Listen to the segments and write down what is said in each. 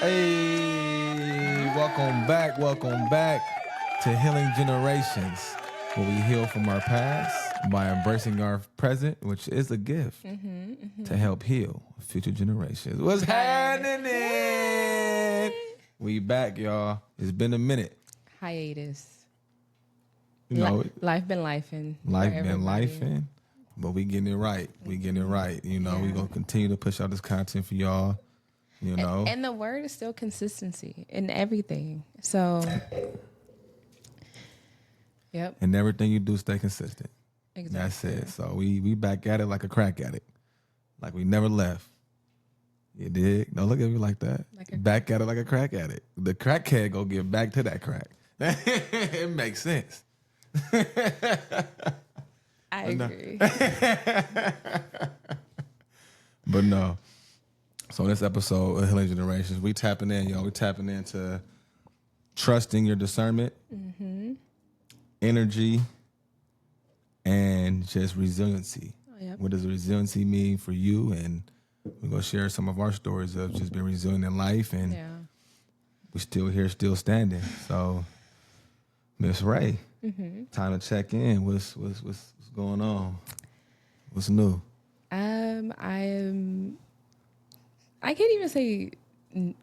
Hey, welcome back to Healing Generations, where we heal from our past by embracing our present, which is a gift to help heal future generations. What's happening? We back, y'all. It's been a minute. Hiatus. You know, Life been lifing. life been lifing, but we getting it right. We getting it right. You know, we gonna continue to push out this content for y'all. You know, And the word is still consistency in everything. So, yep. and everything you do, stay consistent. Exactly. That's it. So we back at it like a crack addict, like we never left. You dig? Don't look at me like that. Back at it like a crack addict. The crackhead go get back to that crack. It makes sense. I agree. But no. So in this episode of Healing Generations, we tapping in, y'all. We tapping into trusting your discernment, energy, and just resiliency. Yep. What does resiliency mean for you? And we're going to share some of our stories of just being resilient in life. And we're still here, still standing. So, Miss Ray, time to check in. What's going on? What's new? I can't even say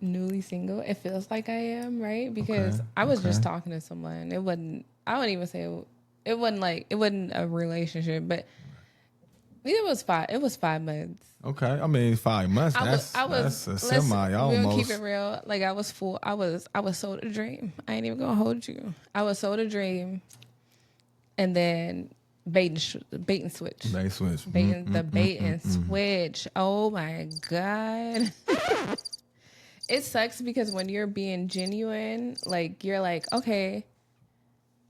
newly single. It feels like I am, right? Because I was just talking to someone. I wouldn't even say it wasn't a relationship, but it was 5 months. Okay, I mean 5 months. That's a semi almost. We're gonna keep it real. Like I was sold a dream. I ain't even gonna hold you. I was sold a dream, and then bait and switch. Bait and switch. Oh my God. It sucks because when you're being genuine, like you're like, okay,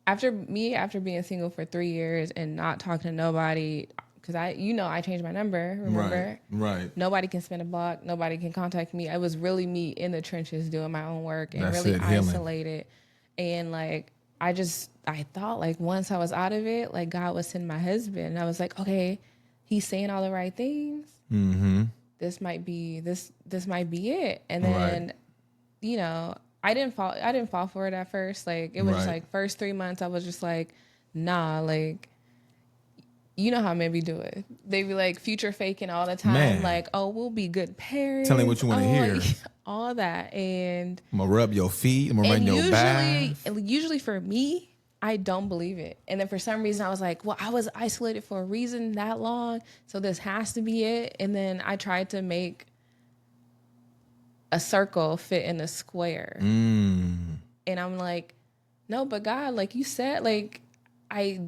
after being single for 3 years and not talking to nobody, because I changed my number, remember? Right. Nobody can spin a block. Nobody can contact me. It was really me in the trenches doing my own work and That's really it, healing. isolated. And like, I thought like once I was out of it, like God would send my husband. And I was like, okay, he's saying all the right things. Mm-hmm. This might be it. And then, I didn't fall for it at first. Like it was just like first 3 months, I was just like, nah, like, you know how men be doing. They be like future faking all the time. Man. Like, oh, we'll be good parents. Tell me what you want to hear. All that. And I'm going to rub your feet. I'm going to run your back. Usually for me, I don't believe it. And then for some reason I was like, well, I was isolated for a reason that long. So this has to be it. And then I tried to make a circle fit in a square. And I'm like, no, but God, like you said, like I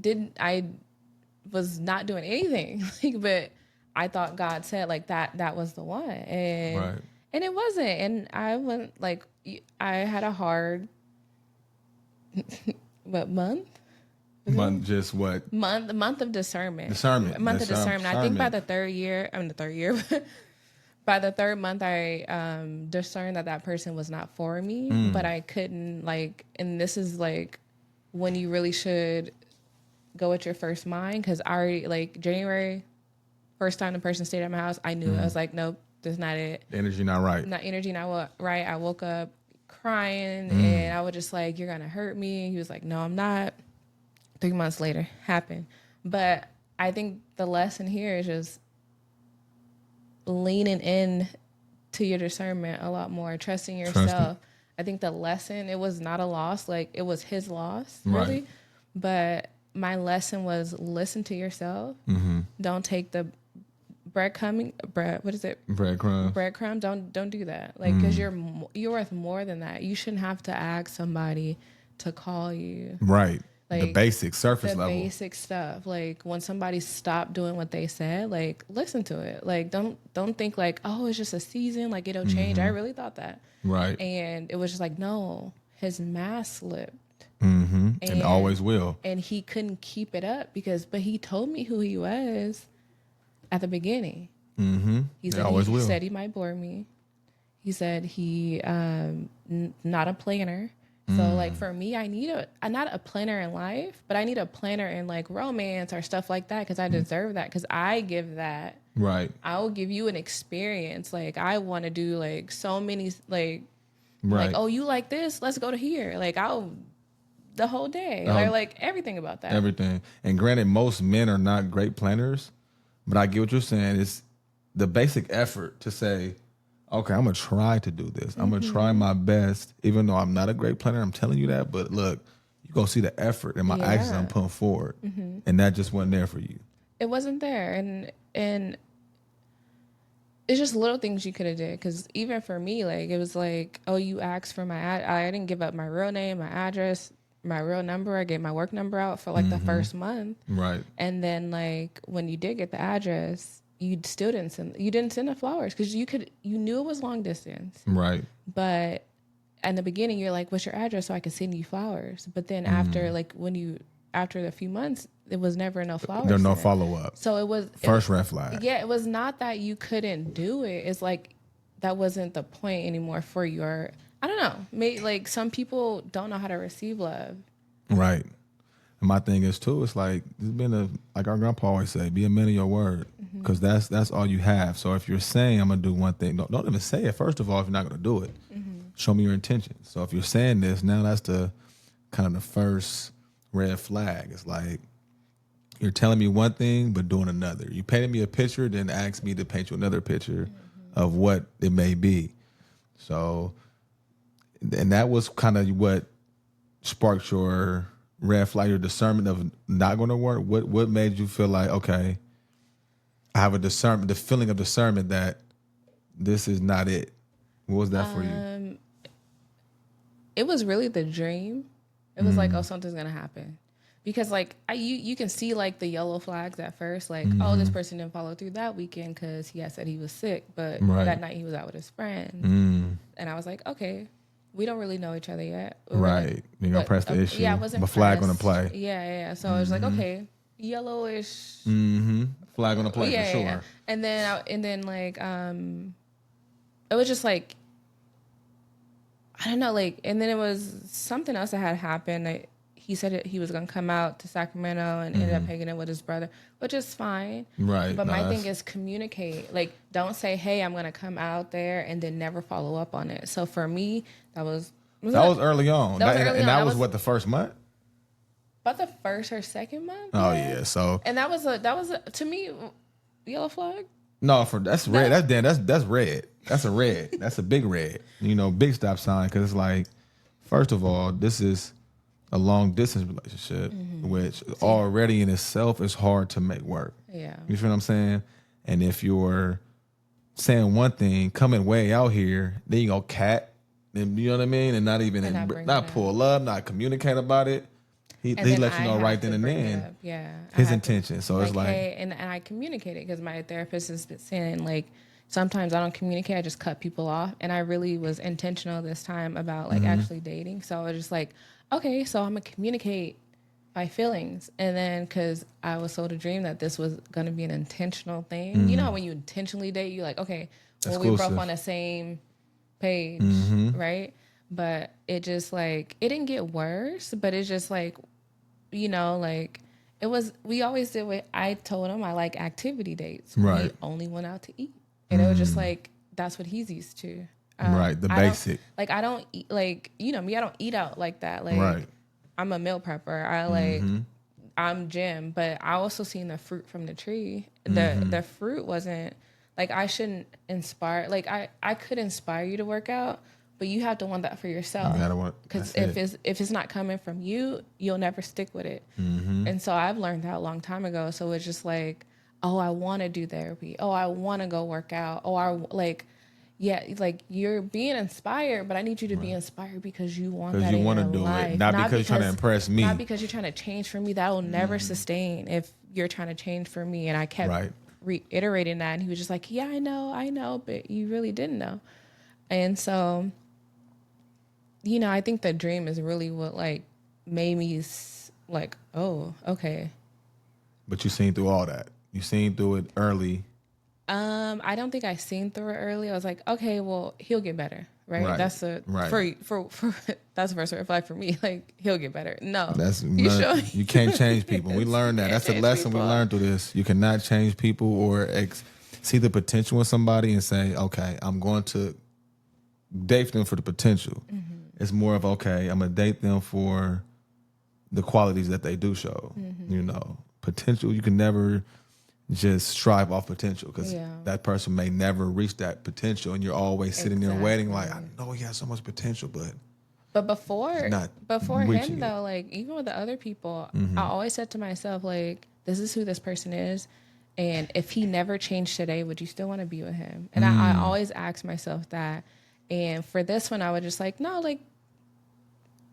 was not doing anything. Like, but I thought God said like that was the one. And it wasn't. And I went like, I had a hard month? Just what? Month of discernment. Discernment. I think by the third year, by the third month, I discerned that person was not for me, but I couldn't like, and this is like when you really should go with your first mind. Cause I already like January, first time the person stayed at my house, I knew I was like, nope, that's not it. The energy not right. Right. I woke up crying and I was just like, you're gonna hurt me. And he was like, no, I'm not. 3 months later happened. But I think the lesson here is just leaning in to your discernment a lot more, trusting yourself. I think the lesson, it was not a loss, like it was his loss, really. But my lesson was listen to yourself. Don't take the breadcrumb. Don't do that. Like, because you're worth more than that. You shouldn't have to ask somebody to call you. Right. Like, the basic surface level. The basic stuff. Like when somebody stopped doing what they said, like listen to it. Like don't think like, oh, it's just a season, like it'll change. I really thought that. Right. And it was just like, no, his mask slipped. And always will. And he couldn't keep it up but he told me who he was at the beginning. He said he might bore me. He said he not a planner. So like for me, I need not a planner in life, but I need a planner in like romance or stuff like that because I deserve that because I give that. Right. I will give you an experience. Like I want to do like so many like Right. Like, oh, you like this? Let's go to here. Like, the whole day. Like everything about that. Everything. And granted, most men are not great planners, but I get what you're saying. It's the basic effort to say, okay, I'm going to try to do this. I'm going to try my best, even though I'm not a great planner. I'm telling you that. But look, you're going to see the effort and my actions I'm putting forward. And that just wasn't there for you. It wasn't there. And it's just little things you could have did. Because even for me, like, it was like, oh, you asked for I didn't give up my real name, my address, my real number. I gave my work number out for like the first month. Right. And then like when you did get the address, you still didn't send the flowers because you knew it was long distance. Right. But in the beginning, you're like, what's your address so I can send you flowers? But then after after a few months, it was never no flowers. There's no follow up. So it was first red flag. Yeah, it was not that you couldn't do it. It's like that wasn't the point anymore for you. Or I don't know. Maybe like some people don't know how to receive love. Right. And my thing is too, it's like like our grandpa always say, be a man of your word, because that's all you have. So if you're saying I'm gonna do one thing, don't even say it. First of all, if you're not gonna do it, show me your intention. So if you're saying this, now that's the kind of the first red flag. It's like you're telling me one thing but doing another. You painted me a picture, then ask me to paint you another picture of what it may be. So, and that was kind of what sparked your red flag, your discernment of not going to work. What made you feel like, okay, I have the feeling of discernment that this is not it? What was that for you? It was really the dream. It was like, oh, something's gonna happen, because like you can see like the yellow flags at first, like oh, this person didn't follow through that weekend because he had said he was sick, but that night he was out with his friends, and I was like, okay, we don't really know each other yet, right? You're gonna press the issue. Yeah, I wasn't. A flag on the play. Yeah. So I was like, okay, yellowish. Flag on the play for sure. Yeah. And then like it was just like, I don't know, like, and then it was something else that had happened. He said he was going to come out to Sacramento and ended up hanging out with his brother, which is fine. Right. But my thing is communicate. Like, don't say, hey, I'm going to come out there and then never follow up on it. So for me, that was early on. That was what, the first month? About the first or second month. Oh, yeah. So. And that was to me, yellow flag. No, that's red. That's red. That's a red. That's a big red. Big stop sign, because it's like, first of all, this is a long distance relationship, which already in itself is hard to make work. Yeah. You feel what I'm saying? And if you're saying one thing, coming way out here, then you go cat, and you know what I mean, and not even not pull up, not communicate about it. He let you know right then and then. His intention. So it's like, hey, and I communicated, because my therapist has been saying like, sometimes I don't communicate, I just cut people off. And I really was intentional this time about like actually dating. So I was just like, okay, so I'm gonna communicate my feelings. And then because I was sold a dream that this was gonna be an intentional thing. You know, when you intentionally date, you're like, okay, well, we both on the same page, right? But it just like, it didn't get worse, but it's just like, like it was, we always did what I told him. I like activity dates. Right. We only went out to eat. And it was just like, that's what he's used to. Right. The basic. I don't eat, like, me, I don't eat out like that. Like, right. I'm a meal prepper. I'm Jim, but I also seen the fruit from the tree. The fruit wasn't, like, I shouldn't inspire, like, I could inspire you to work out, but you have to want that for yourself. Because if it's not coming from you, you'll never stick with it. And so I've learned that a long time ago. So it's just like, oh, I want to do therapy. Oh, I want to go work out. Oh, you're being inspired, but I need you to be inspired because you want that in your life. Because you want to do it, not because you're trying to impress me. Not because you're trying to change for me. That will never sustain if you're trying to change for me. And I kept reiterating that, and he was just like, yeah, I know, but you really didn't know. And so, I think the dream is really what like made me like, oh, okay. But you seen through all that. You seen through it early. I don't think I seen through it early. I was like, okay, well, he'll get better, right? That's for that's the first red flag for me. Like, he'll get better. No, you can't change people. We learned that. That's a lesson we learned through this. You cannot change people or see the potential in somebody and say, okay, I'm going to date them for the potential. It's more of, okay, I'm gonna date them for the qualities that they do show. You know, potential, you can never just strive off potential, because that person may never reach that potential, and you're always sitting there waiting like, I know he has so much potential, but before him though, like even with the other people, I always said to myself, like, this is who this person is, and if he never changed today, would you still want to be with him? And I always ask myself that. And for this one, I would just like, no, like,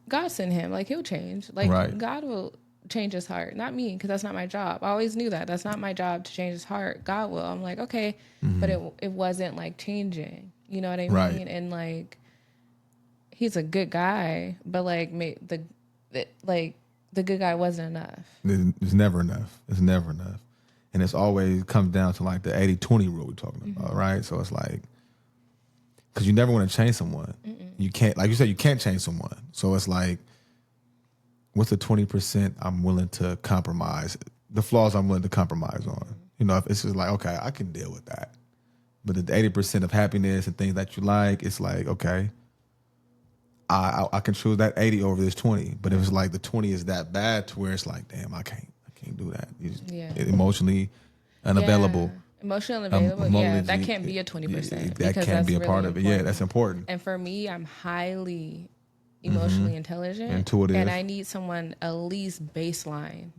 God sent him, like, he'll change, like God will change his heart, not me, because that's not my job. I always knew that that's not my job to change his heart. God will. I'm like, okay, but it wasn't like changing, you know what I mean? And like, he's a good guy, but like the good guy wasn't enough. It's never enough. It's never enough. And it's always comes down to like the 80-20 rule we're talking about, right? So it's like, because you never want to change someone. You can't, like you said, you can't change someone. So it's like, what's the 20% I'm willing to compromise? The flaws I'm willing to compromise on. You know, if it's just like, okay, I can deal with that. But the 80% of happiness and things that you like, it's like, okay, I can choose that 80 over this 20. But if it's like the 20 is that bad to where it's like, damn, I can't do that. Emotionally unavailable. Emotionally unavailable. That can't be a 20%. That can't be a part of it. Yeah, that's important. And for me, I'm highly emotionally intelligent, intuitive, and I need someone at least baseline.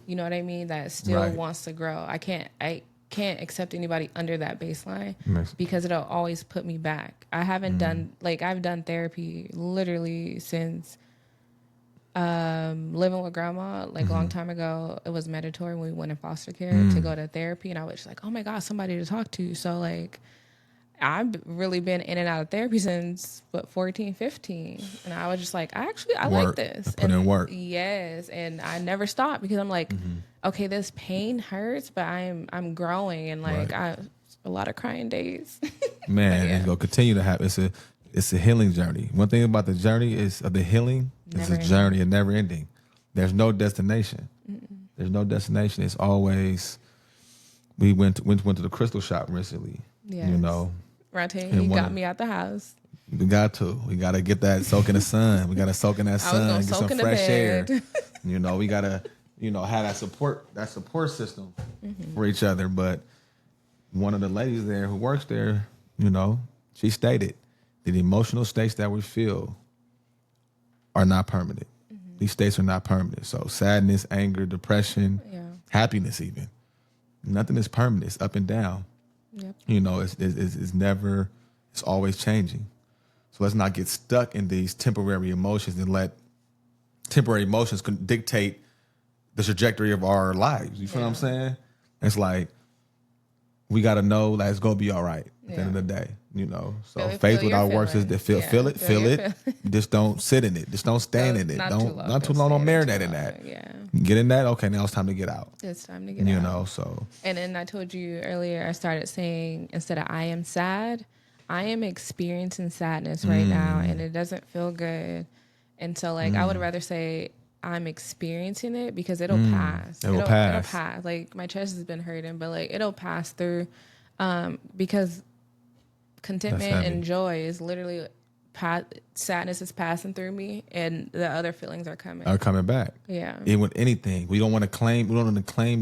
You know what I mean? That still wants to grow. I can't accept anybody under that baseline because it'll always put me back. I haven't done, like, I've done therapy literally since living with grandma, like a long time ago. It was mandatory when we went in foster care to go to therapy, and I was just like, oh my God, somebody to talk to. So like, I've really been in and out of therapy since 14, 15. And I was just like, I like this. Put in work. Yes. And I never stopped because I'm like, okay, this pain hurts, but I'm growing, and like a lot of crying days. Man, it's gonna continue to happen. It's a healing journey. One thing about the journey is the healing is a journey and never ending. There's no destination. There's no destination. It's always, we went to the crystal shop recently. Yes. You know. Rante, he got me out the house. We got to get that soak in the sun. We got to soak in that sun, get some fresh air. You know, we got to, have that support system for each other. But one of the ladies there who works there, she stated the emotional states that we feel are not permanent. These states are not permanent. So sadness, anger, depression, happiness even. Nothing is permanent. It's up and down. Yep. It's never, it's always changing. So let's not get stuck in these temporary emotions and let temporary emotions dictate the trajectory of our lives. You feel what I'm saying? It's like, we got to know that it's going to be all right at the end of the day, So faith without works is to feel it. Just don't sit in it. Just don't stand in it. Not too long. Don't marinate in that. Yeah. Get in that. Okay, now it's time to get out. It's time to get out. So. And then I told you earlier, I started saying, instead of I am sad, I am experiencing sadness right now, and it doesn't feel good. And so, like, I would rather say I'm experiencing it because it'll pass. It'll pass. Like, my chest has been hurting, but like, it'll pass through, because contentment and joy is literally sadness is passing through me, and the other feelings are coming back. Yeah. Even with anything, we don't want to claim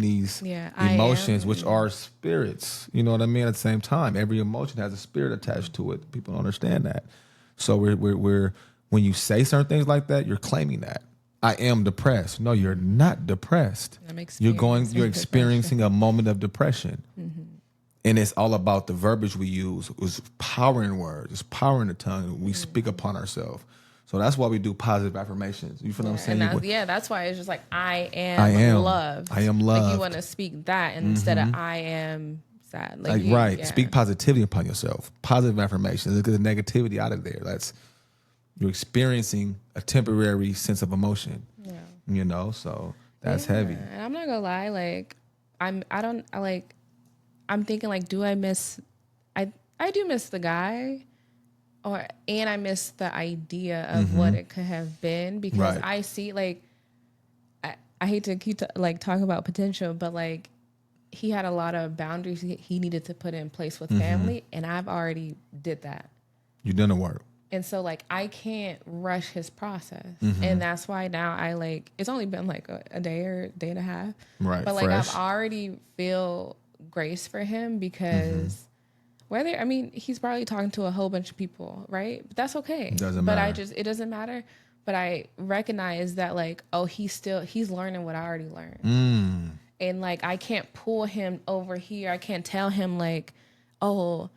these emotions, which are spirits. You know what I mean? At the same time, every emotion has a spirit attached to it. People don't understand that. So we're when you say certain things like that, you're claiming that. I am depressed. No, you're not depressed. You're experiencing a moment of depression. And it's all about the verbiage we use. It's power in words. It's power in the tongue. We speak upon ourselves. So that's why we do positive affirmations. You feel what I'm saying? And that's why it's just like, I am loved. I am loved. Like, you want to speak that instead of I am sad. Like, Speak positivity upon yourself. Positive affirmations. Look at the negativity out of there. You're experiencing a temporary sense of emotion. Yeah. So that's heavy. And I'm not gonna lie, like, I'm thinking, like, do I miss? I do miss the guy, and I miss the idea of what it could have been, because I see, like, I hate to keep talking about potential, but like, he had a lot of boundaries he needed to put in place with family, and I've already did that. You done the work. And so, like, I can't rush his process. And that's why now I, like, it's only been, like, a day or day and a half. Right. But, like, fresh. I've already feel grace for him because he's probably talking to a whole bunch of people, right? But that's okay. It doesn't but matter. It doesn't matter. But I recognize that, like, oh, he's learning what I already learned. And, like, I can't pull him over here. I can't tell him, like, oh,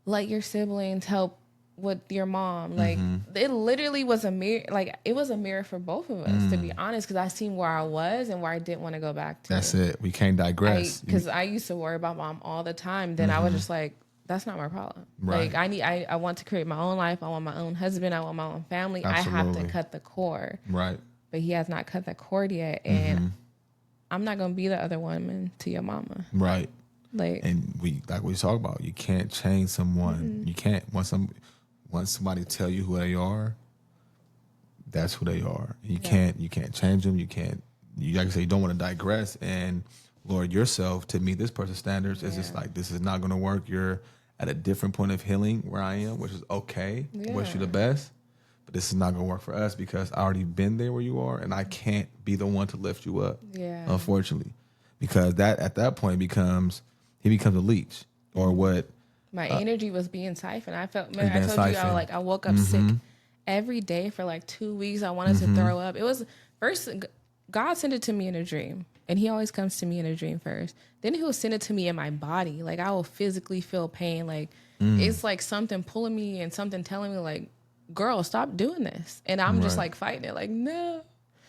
let your siblings help with your mom. Like, it literally was a mirror. Like, it was a mirror for both of us, to be honest, because I seen where I was and where I didn't want to go back to. That's it. We can't digress. Because I used to worry about mom all the time. Then I was just like, that's not my problem. Right. Like, I want to create my own life. I want my own husband. I want my own family. Absolutely. I have to cut the cord. Right. But he has not cut the cord yet. And I'm not going to be the other woman to your mama. Right. Like we talk about, you can't change someone. You can't. Once somebody tell you who they are, that's who they are. You can't change them. You can't. You, like I say, you don't want to digress and lower yourself to meet this person's standards. It's just like, this is not going to work. You're at a different point of healing where I am, which is okay. Wish you the best, but this is not going to work for us because I already been there where you are, and I can't be the one to lift you up. Yeah. Unfortunately, because that at that point he becomes a leech, or what. My energy was being siphoned. I felt, man, I told you, I woke up sick every day for like 2 weeks. I wanted to throw up. It was first, God sent it to me in a dream, and he always comes to me in a dream first. Then he'll send it to me in my body. Like, I will physically feel pain. Like, it's like something pulling me and something telling me, like, girl, stop doing this. And I'm just like fighting it, like, no.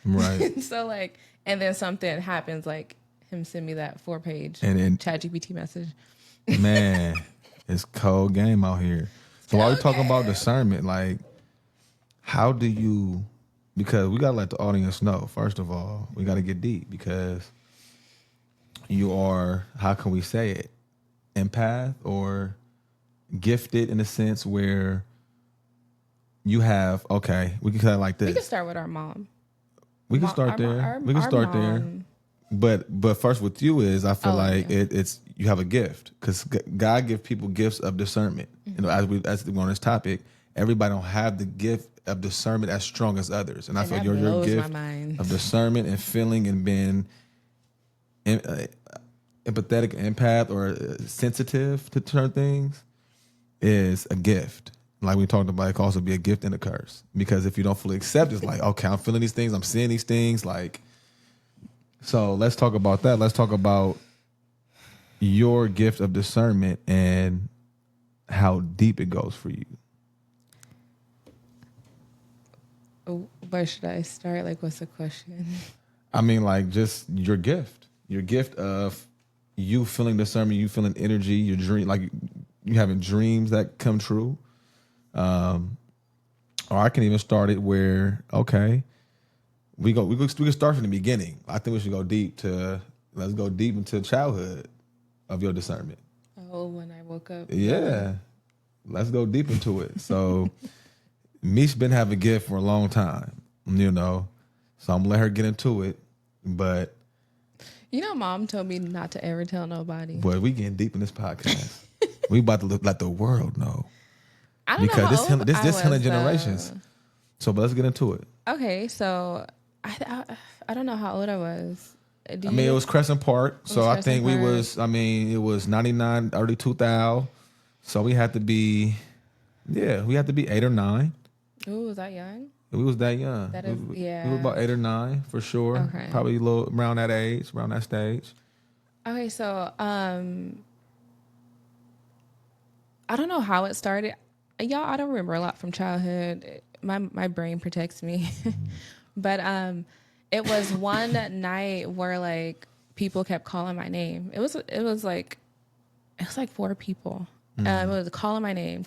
Right. So, like, and then something happens, like him send me that 4-page ChatGPT message. Man. It's cold game out here. So while we're talking about discernment, like, how do you, because we got to let the audience know, first of all, we got to get deep, because you are, how can we say it, empath or gifted in a sense where you have, okay, we can kind of like this. We can start with our mom. We can start there. We can start there. But first with you is, I feel like it's you have a gift, because God gives people gifts of discernment. You know, as we on this topic, everybody don't have the gift of discernment as strong as others, and I feel like your gift of discernment and feeling and being empathetic, empath, or sensitive to certain things is a gift. Like we talked about, it can also be a gift and a curse, because if you don't fully accept, it's like, okay, I'm feeling these things, I'm seeing these things, like. So let's talk about that. Let's talk about your gift of discernment and how deep it goes for you. Where should I start? Like, what's the question? I mean, like, just your gift of you feeling discernment, you feeling energy, your dream, like you having dreams that come true. Or I can even start it where, okay, we can start from the beginning. I think we should let's go deep into childhood of your discernment. Oh, when I woke up. Yeah. Let's go deep into it. So Mish been having a gift for a long time, you know. So I'm gonna let her get into it. But Mom told me not to ever tell nobody. Boy, we getting deep in this podcast. We about to let the world know. I don't know because this healing generations. So but let's get into it. Okay, so I don't know how old I was. It was Crescent Park. So I think it was 99, early 2000. So we had to be 8 or 9. Ooh, was that young? We was that young. That is, we were about 8 or 9 for sure. Okay. Probably a little around that age, around that stage. Okay, so I don't know how it started. Y'all, I don't remember a lot from childhood. My brain protects me. But it was one night where, like, people kept calling my name. It was like 4 people. It was calling my name,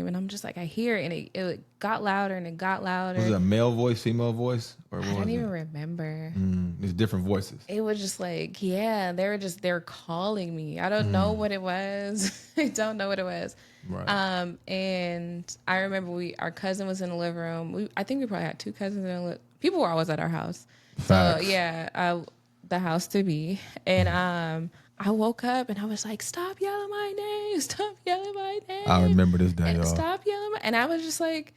and I'm just like, I hear it, and it got louder and it got louder. Was it a male voice, female voice, or I don't even remember. It's different voices. It was just like, they're calling me. I don't know what it was. I don't know what it was. Right. And I remember our cousin was in the living room. I think we probably had 2 cousins in the people were always at our house. Facts. So yeah, the house to be. And I woke up and I was like, stop yelling my name. Stop yelling my name. I remember this day, y'all. Stop yelling. And I was just like,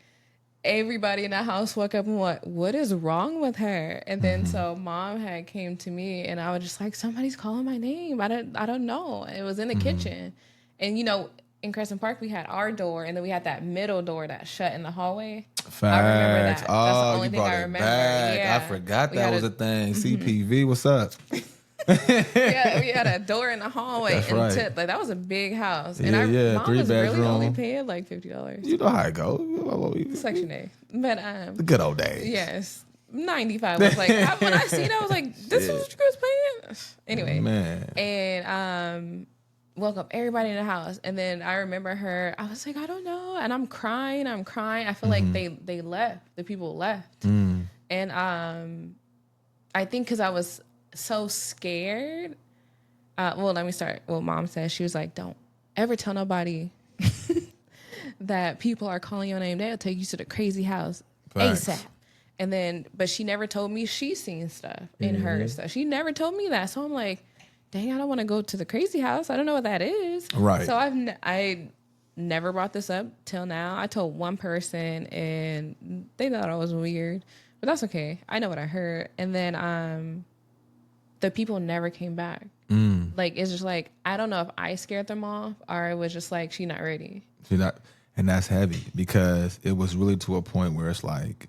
everybody in the house woke up and what is wrong with her? And then so mom had came to me and I was just like, somebody's calling my name. I don't know. It was in the kitchen. And in Crescent Park we had our door and then we had that middle door that shut in the hallway. Facts. I remember that. Oh, that's the only you thing brought I it remember. back. Yeah. I forgot that was a thing. CPV, what's up? Yeah, we had a door in the hallway. That's and right. that was a big house. Yeah, And mom 3 was bedroom. really only paying like $50. You know how it goes. Section A. But the good old days. yes. 95 was like when I seen it, I was like, this is what you guys paying? Anyway. Man. And woke up everybody in the house. And then I remember her, I was like, I don't know. And I'm crying. I feel like they left. The people left. And I think because I was so scared. Let me start. Well, mom said, she was like, don't ever tell nobody that people are calling your name. They'll take you to the crazy house ASAP. And then, but she never told me she's seen stuff in her stuff. She never told me that. So I'm like, dang, I don't want to go to the crazy house. I don't know what that is. Right. So I never brought this up till now. I told one person and they thought it was weird, but that's okay. I know what I heard. And then the people never came back. Like, it's just like, I don't know if I scared them off or it was just like, she not ready. And that's heavy because it was really to a point where it's like,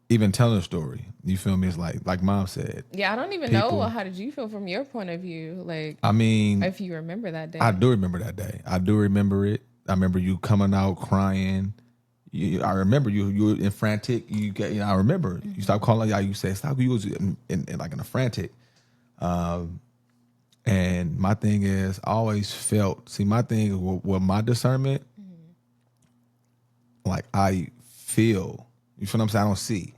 even telling a story, you feel me? It's like mom said. Yeah, I don't even know. How did you feel from your point of view? Like, I mean, if you remember that day. I do remember that day. I do remember it. I remember you coming out crying. I remember you were in frantic. I remember you stopped calling. You said stop. You was in a frantic. And my thing is, I always felt. See, my thing with my discernment, like I feel. You feel what I'm saying? I don't see.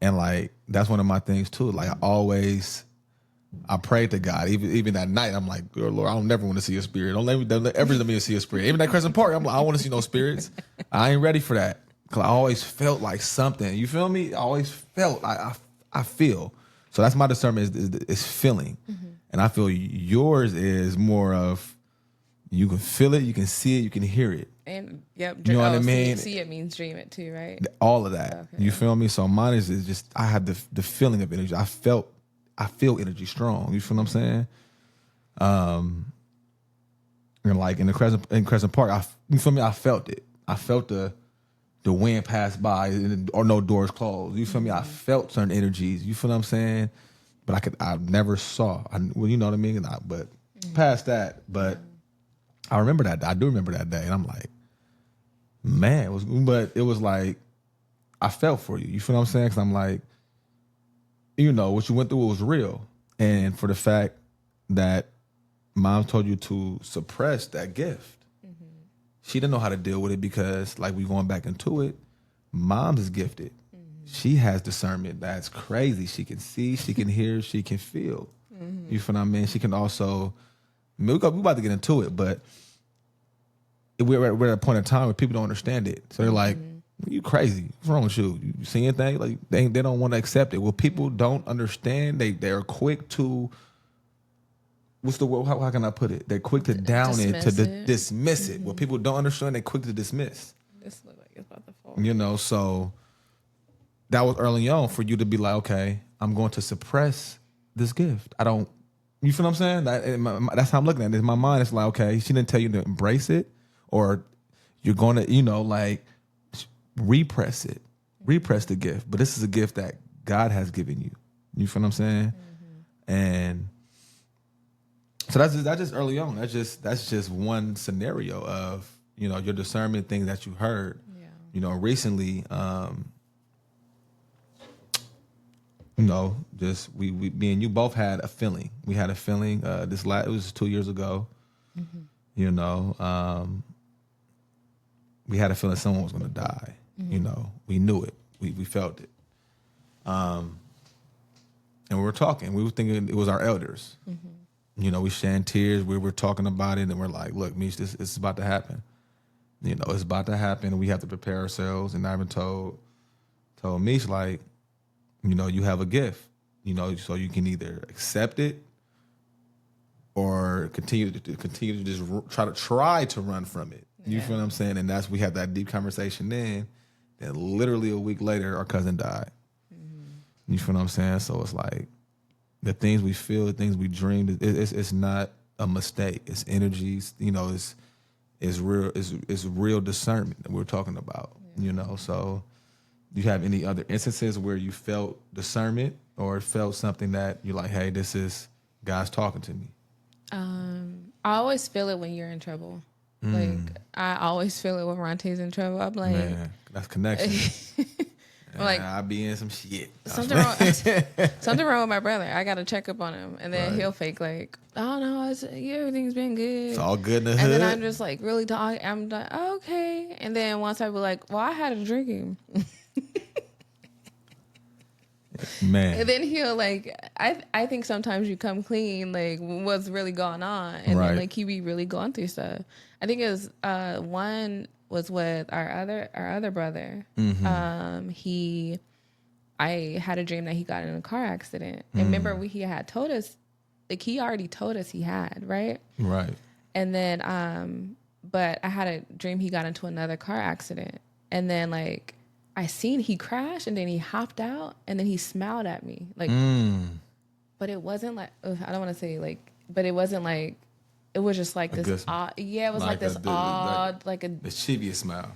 And like that's one of my things too. Like I prayed to God, even that night. I'm like, oh, Lord, I don't never want to see a spirit. Don't ever let me see a spirit. Even at Crescent Park, I'm like, I don't want to see no spirits. I ain't ready for that. Cause I always felt like something. You feel me? I always felt. I feel. So that's my discernment is feeling, and I feel yours is more of you can feel it, you can see it, you can hear it. And yep, you know what I mean. See it means dream it too, right? All of that. Okay. You feel me? So mine is just I had the feeling of energy. I feel energy strong. You feel what I'm saying? And like in Crescent Park, you feel me? I felt it. I felt the wind pass by or no doors closed. You feel me? I felt certain energies. You feel what I'm saying? But I never saw. You know what I mean? But past that, but I remember that. I do remember that day, and I'm like, man, it was like I felt for you. You feel what I'm saying? Because I'm like, what you went through was real, and for the fact that mom told you to suppress that gift, she didn't know how to deal with it because, like, we going back into it. Mom's is gifted. She has discernment that's crazy. She can see, she can hear, she can feel. You feel what I mean? She can also. We're about to get into it, but we're at a point in time where people don't understand it. So they're like, you crazy. What's wrong with you? You see anything? Like they don't want to accept it. Well, people don't understand. They're quick to, what's the word? How can I put it? They're quick to down it, to dismiss it. What people don't understand, they're quick to dismiss. This looks like it's about to fall. So that was early on for you to be like, okay, I'm going to suppress this gift. You feel what I'm saying? That's how I'm looking at it. In my mind, it's like, okay, she didn't tell you to embrace it, or you're going to, repress it, repress the gift. But this is a gift that God has given you. You feel what I'm saying? And so that's just early on. That's just one scenario of your discernment, things that you heard. Yeah. Recently. Just we me and you both had a feeling. We had a feeling. It was 2 years ago. We had a feeling someone was going to die. We knew it. We felt it. And we were talking. We were thinking it was our elders. We shed tears. We were talking about it, and we're like, "Look, Mish, this is about to happen. It's about to happen, and we have to prepare ourselves." And I even told Mish, like, you have a gift, so you can either accept it or continue to just try to run from it. You feel what I'm saying? And we had that deep conversation then. Then literally a week later, our cousin died. Mm-hmm. You feel what I'm saying? So it's like the things we feel, the things we dream, it's not a mistake. It's energies. You know, it's real discernment that we're talking about. Yeah. You know, so do you have any other instances where you felt discernment or felt something that you're like, hey, this is God's talking to me? I always feel it when you're in trouble. Like, I always feel it when Ronte's in trouble. I'm like... Man, that's connection. I'm like... I'll be in some shit. Something wrong with my brother. I got to check up on him. And then he'll fake like, oh, no, everything's been good. It's all good in the hood. And then I'm just like really talking. I'm like, oh, okay. And then once I be like, well, I had a drinking. Man. And then he'll like, I think sometimes you come clean, like what's really going on. And then like he be really going through stuff. I think it was one was with our other brother. Mm-hmm. I had a dream that he got in a car accident. And remember he had told us, like he already told us he had, right? Right. And then but I had a dream he got into another car accident. And then like I seen he crashed and then he hopped out and then he smiled at me. Like but it wasn't like I don't want to say like, but it wasn't like, it was just like this odd, it was like this odd, like a mischievous smile.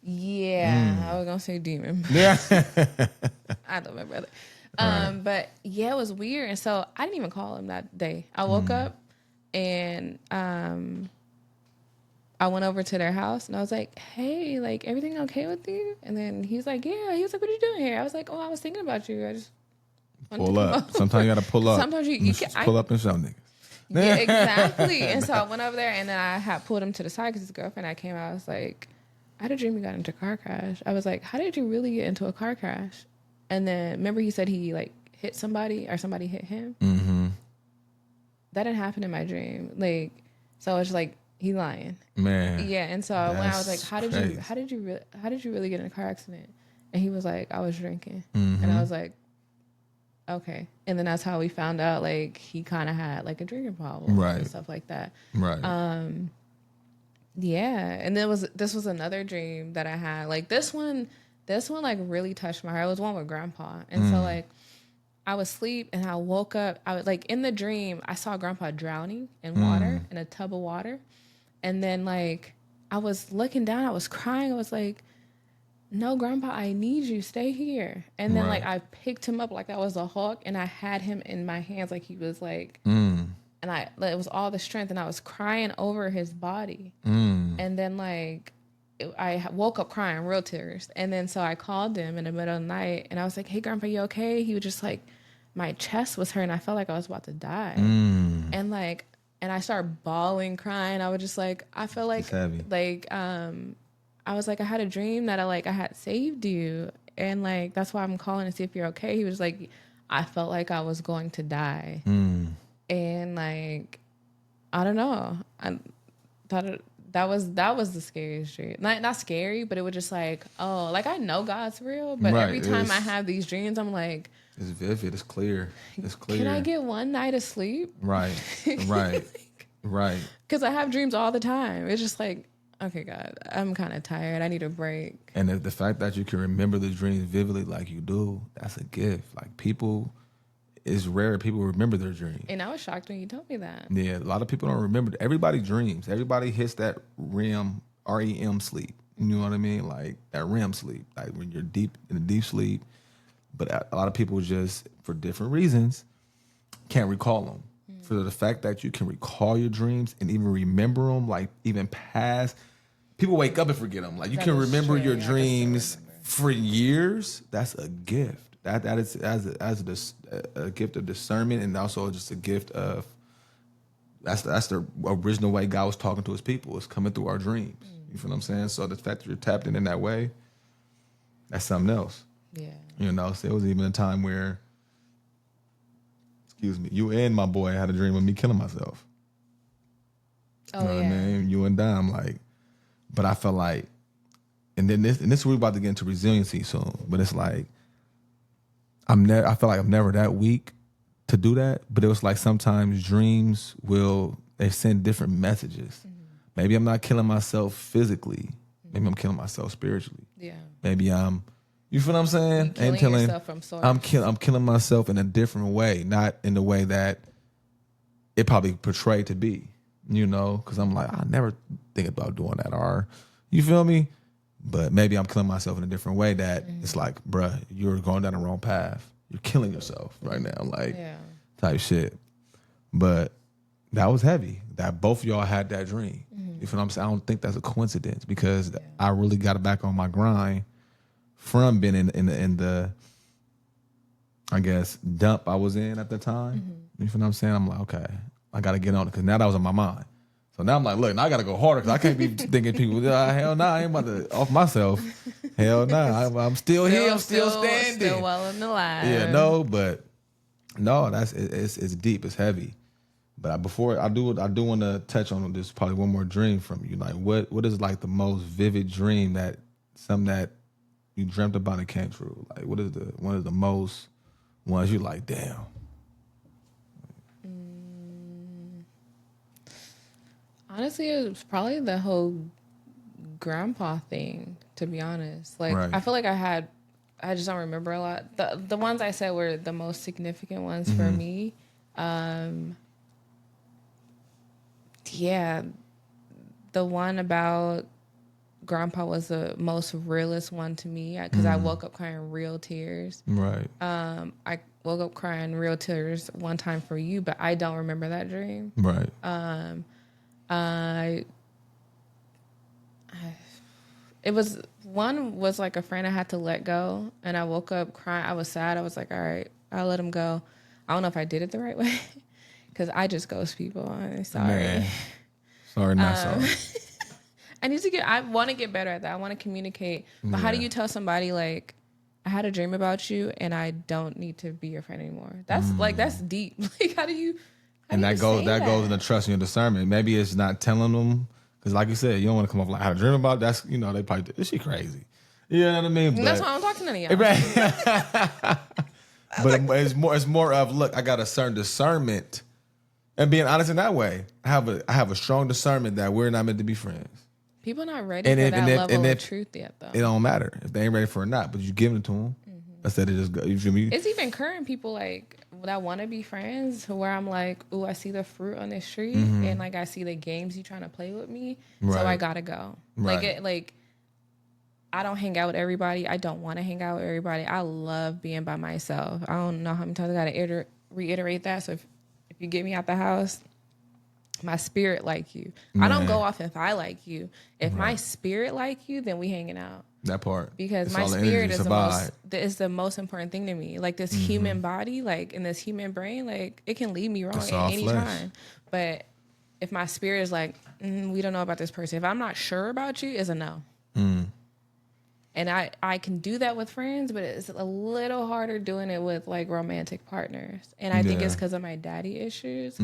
Yeah, I was gonna say demon. Yeah, I love my brother. But yeah, it was weird, and so I didn't even call him that day. I woke up and I went over to their house and I was like, "Hey, like everything okay with you?" And then he's like, "Yeah." He was like, "What are you doing here?" I was like, "Oh, I was thinking about you. I just pull up. Sometimes you gotta pull up. Sometimes you can pull up and show niggas." Yeah, exactly. And so I went over there and then I had pulled him to the side because his girlfriend. I came out. I was like, I had a dream he got into a car crash. I was like, how did you really get into a car crash? And then remember he said he like hit somebody or somebody hit him. Mm-hmm. That didn't happen in my dream. Like, so it's like he lying. Man. Yeah. And so when I was like, how did you really get in a car accident? And he was like, I was drinking. Mm-hmm. And I was like, okay. And then that's how we found out like he kind of had like a drinking problem and stuff like that. Right. Yeah. And this was another dream that I had. Like this one like really touched my heart. It was one with Grandpa. And so like I was asleep and I woke up. I was like in the dream, I saw Grandpa drowning in water, in a tub of water. And then like I was looking down, I was crying. I was like, no, Grandpa, I need you. Stay here. And then like I picked him up like I was a hawk and I had him in my hands like he was like, and it was all the strength and I was crying over his body. And then like I woke up crying, real tears. And then so I called him in the middle of the night and I was like, hey, Grandpa, you okay? He was just like, my chest was hurting. I felt like I was about to die. And like, and I started bawling, crying. I was just like, I feel like, I was like, I had a dream that I had saved you. And like, that's why I'm calling to see if you're okay. He was like, I felt like I was going to die. And like, I don't know. I thought that was the scariest dream. Not scary, but it was just like, oh, like I know God's real. But every time I have these dreams, I'm like, it's vivid. It's clear. It's clear. Can I get one night of sleep? Right. Right. Because I have dreams all the time. It's just like, okay, God, I'm kind of tired. I need a break. And the fact that you can remember the dreams vividly like you do, that's a gift. Like it's rare people remember their dreams. And I was shocked when you told me that. Yeah, a lot of people don't remember. Everybody dreams. Everybody hits that REM sleep. You know what I mean? Like that REM sleep, like when you're deep in a deep sleep. But a lot of people just, for different reasons, can't recall them. For the fact that you can recall your dreams and even remember them, like even past, people wake up and forget them. Like you can remember your dreams for years. That's a gift. That is as a gift of discernment, and also just a gift of that's the original way God was talking to His people. It's coming through our dreams. You feel what I'm saying? So the fact that you're tapped in that way, that's something else. Yeah. You know, so there was even a time where, you and my boy had a dream of me killing myself. Oh, you know what I mean? You and Dom, like, but I felt like, and this we're about to get into resiliency soon, but it's like, I feel like I'm never that weak to do that, but it was like sometimes dreams they send different messages. Maybe I'm not killing myself physically. Maybe I'm killing myself spiritually. Yeah. Maybe you feel what I'm saying? You're killing yourself from source. I'm killing myself in a different way, not in the way that it probably portrayed to be, because I'm like, I never think about doing that. Or, you feel me? But maybe I'm killing myself in a different way that it's like, bruh, you're going down the wrong path. You're killing yourself right now, like type shit. But that was heavy that both of y'all had that dream. You feel what I'm saying? I don't think that's a coincidence because I really got back on my grind from being in the I guess dump I was in at the time. You feel what I'm saying? I'm like, okay, I got to get on it because now that was on my mind. So now I'm like, look, now I got to go harder because I can't be thinking people, hell nah, I ain't about to off myself. Hell nah, I'm still here, I'm still standing. Still well in the line. Yeah, it's deep, it's heavy. But before I do want to touch on this, probably one more dream from you. Like, what is like the most vivid dream that something that you dreamt about and came true? Like, what is one of the most ones you like? Damn. Honestly, it was probably the whole grandpa thing. To be honest, like I feel like I just don't remember a lot. The ones I said were the most significant ones for me. Yeah, the one about grandpa was the most realest one to me because I woke up crying real tears. Right. I woke up crying real tears one time for you, but I don't remember that dream. Right. It was like a friend I had to let go, and I woke up crying. I was sad. I was like, all right, I'll let him go. I don't know if I did it the right way because I just ghost people. I'm sorry. Man. Sorry, not sorry. I want to get better at that. I want to communicate. But how do you tell somebody, like, I had a dream about you and I don't need to be your friend anymore? That's that's deep. Like, how do you goes into trust and your discernment. Maybe it's not telling them because, like you said, you don't want to come off like I had a dream about. That's they probably is she crazy? You know what I mean? That's why I don't talk to none of y'all. But it's more of, look, I got a certain discernment, and being honest in that way, I have a strong discernment that we're not meant to be friends. People not ready for that level of truth yet, though. It don't matter if they ain't ready for it or not, but you give it to them. Instead of just go. You feel me? It's even current people like that want to be friends, where I'm like, ooh, I see the fruit on this tree, and like I see the games you trying to play with me, so I gotta go. Right. Like I don't hang out with everybody. I don't want to hang out with everybody. I love being by myself. I don't know how many times I gotta reiterate that. So if you get me out the house, my spirit like you. I don't go off if I like you. If my spirit like you, then we hanging out. That part. Because my spirit is the most important thing to me. Like this human body, like in this human brain, like it can lead me wrong at any time. But if my spirit is like, we don't know about this person. If I'm not sure about you, it's a no. And I can do that with friends, but it's a little harder doing it with like romantic partners. And I think it's because of my daddy issues.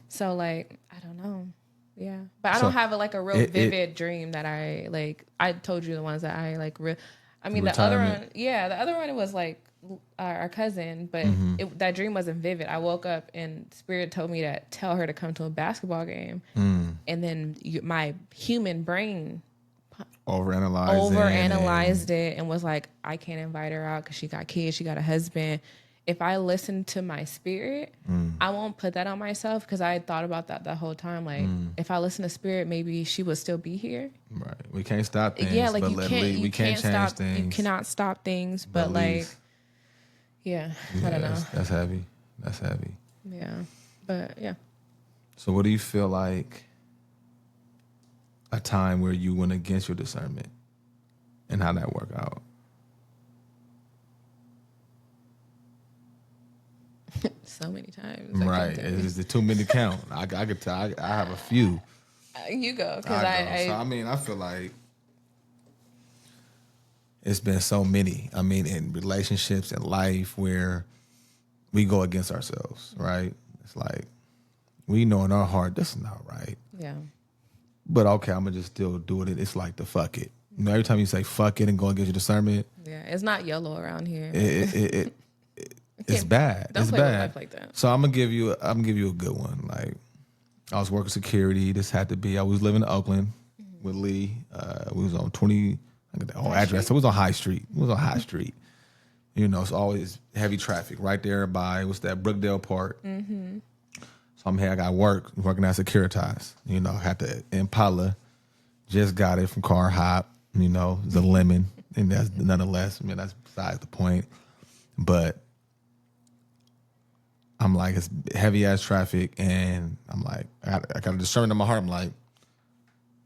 So like, I don't know. Yeah. But I don't have a real vivid dream that I like. I told you the ones that I like. I mean, the other one was like our cousin, but that dream wasn't vivid. I woke up and spirit told me to tell her to come to a basketball game. And then my human brain overanalyzed it and was like, I can't invite her out because she got kids, she got a husband. If I listen to my spirit, I won't put that on myself because I thought about that the whole time. Like, if I listen to spirit, maybe she would still be here. Right. We can't stop things. Yeah, like but you can't change stop things. You cannot stop things, but like, I don't know. That's heavy. That's heavy. Yeah, but yeah. So, what do you feel like a time where you went against your discernment and how that worked out? So many times. Right. It's too many to count. I could tell. I have a few. You go. Because I feel like it's been so many. I mean, in relationships and life where we go against ourselves, right? It's like we know in our heart, this is not right. Yeah. But okay, I'm going to just still do it. It's like the fuck it. You know, every time you say fuck it and go against your discernment. Yeah, it's not yellow around here. it's bad. Don't it's play bad. with life like that. So I'm gonna give you a good one. Like I was working security. This had to be. I was living in Oakland with Lee. We was on 20. I got the whole address. So it was on High Street. It was on High Street. You know, it's always heavy traffic right there by what's that Brookdale Park. Mm-hmm. So I'm here. I got working at Securitas. You know, had the Impala. Just got it from Car Hop. You know, the lemon, and that's nonetheless. I mean, that's besides the point. But I'm like, it's heavy ass traffic, and I'm like, I got a discernment in my heart. I'm like,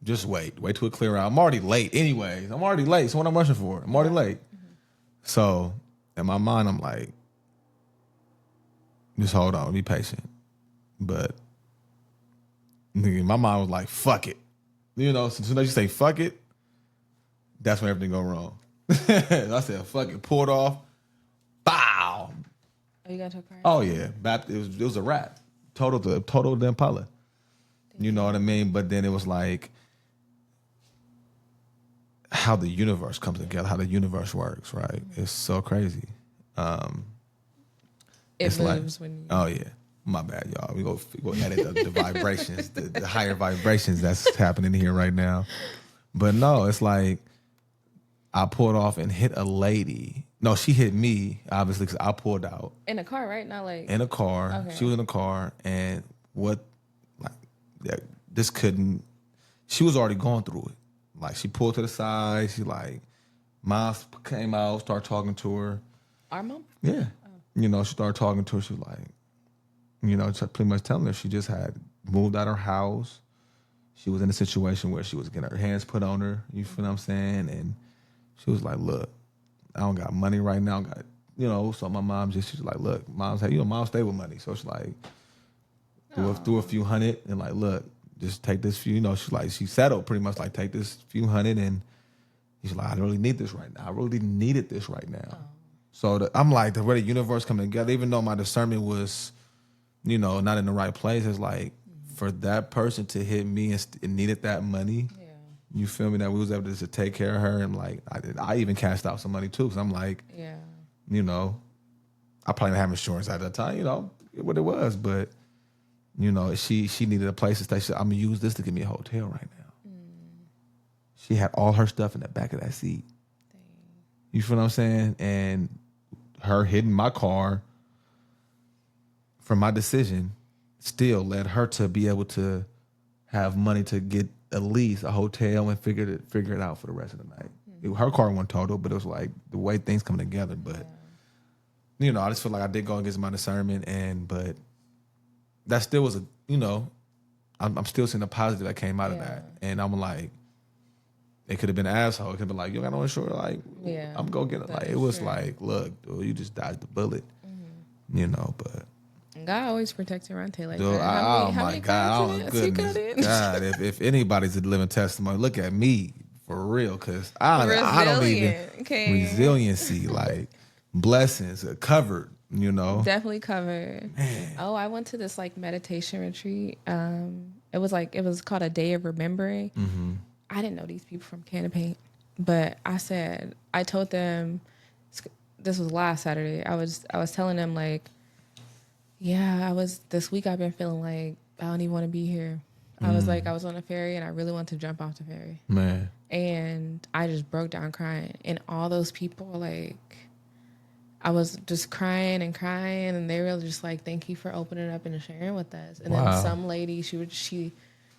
just wait till it clear out. I'm already late, anyways. I'm already late. So what I'm rushing for? I'm already late. Mm-hmm. So in my mind, I'm like, just hold on, be patient. But my mind was like, fuck it. You know, so as soon as you say fuck it, that's when everything go wrong. I said, fuck it, pulled off, bow. Oh, you got to a car? Oh yeah, it was a wrap. Total the Impala. You know what I mean? But then it was like how the universe comes together, how the universe works, right? Mm-hmm. It's so crazy. It moves when you. Oh yeah, my bad, y'all. We go edit the vibrations, the higher vibrations that's happening here right now. But no, it's like I pulled off and hit a lady. No, she hit me, obviously, because I pulled out. In a car, right? Not like... In a car. Okay. She was in a car, and this couldn't... She was already going through it. Like, she pulled to the side. She, like, mom came out, started talking to her. Our mom? Yeah. Oh. You know, she started talking to her. She was like, you know, pretty much telling her she just had moved out of her house. She was in a situation where she was getting her hands put on her. You feel what I'm saying? And she was like, look, I don't got money right now. I got, you know, so my mom she's like, look, mom's like, you know, mom stay with money. So she's like, threw a few hundred and like, look, just take this few, you know, she's like, she settled pretty much like, take this few hundred and she's like, I really need this right now. I really needed this right now. Oh. So I'm like, the way the universe coming together, even though my discernment was, you know, not in the right place, it's like, for that person to hit me and needed that money. Yeah. You feel me? That we was able to take care of her, and like I even cashed out some money too, because I'm like, yeah, you know, I probably didn't have insurance at that time, you know, what it was, but you know, she needed a place to stay. She said, I'm gonna use this to give me a hotel right now. She had all her stuff in the back of that seat. Dang. You feel what I'm saying? And her hitting my car for my decision still led her to be able to have money to get at least a hotel and figure it out for the rest of the night. Mm-hmm. Her car went total, but it was like the way things come together. But you know, I just feel like I did go against my discernment, but that still was you know, I'm still seeing the positive that came out of that, and I'm like, it could have been an asshole. It could have been like, you got no insurance, like, I'm gonna get it. Like, it was like, look, dude, you just dodged the bullet, you know, but. God always protects Ronte like dude, that. Oh my God! Oh goodness, God! If anybody's a living testimony, look at me for real, because I don't even resiliency, like blessings covered. You know, definitely covered. Man. Oh, I went to this like meditation retreat. It was called a day of remembering. Mm-hmm. I didn't know these people from Can of Paint, but I told them this was last Saturday. I was telling them like. Yeah, this week I've been feeling like I don't even want to be here. I was like, I was on a ferry and I really want to jump off the ferry. Man. And I just broke down crying. And all those people, like, I was just crying and they were just like, thank you for opening up and sharing with us. And then some lady, we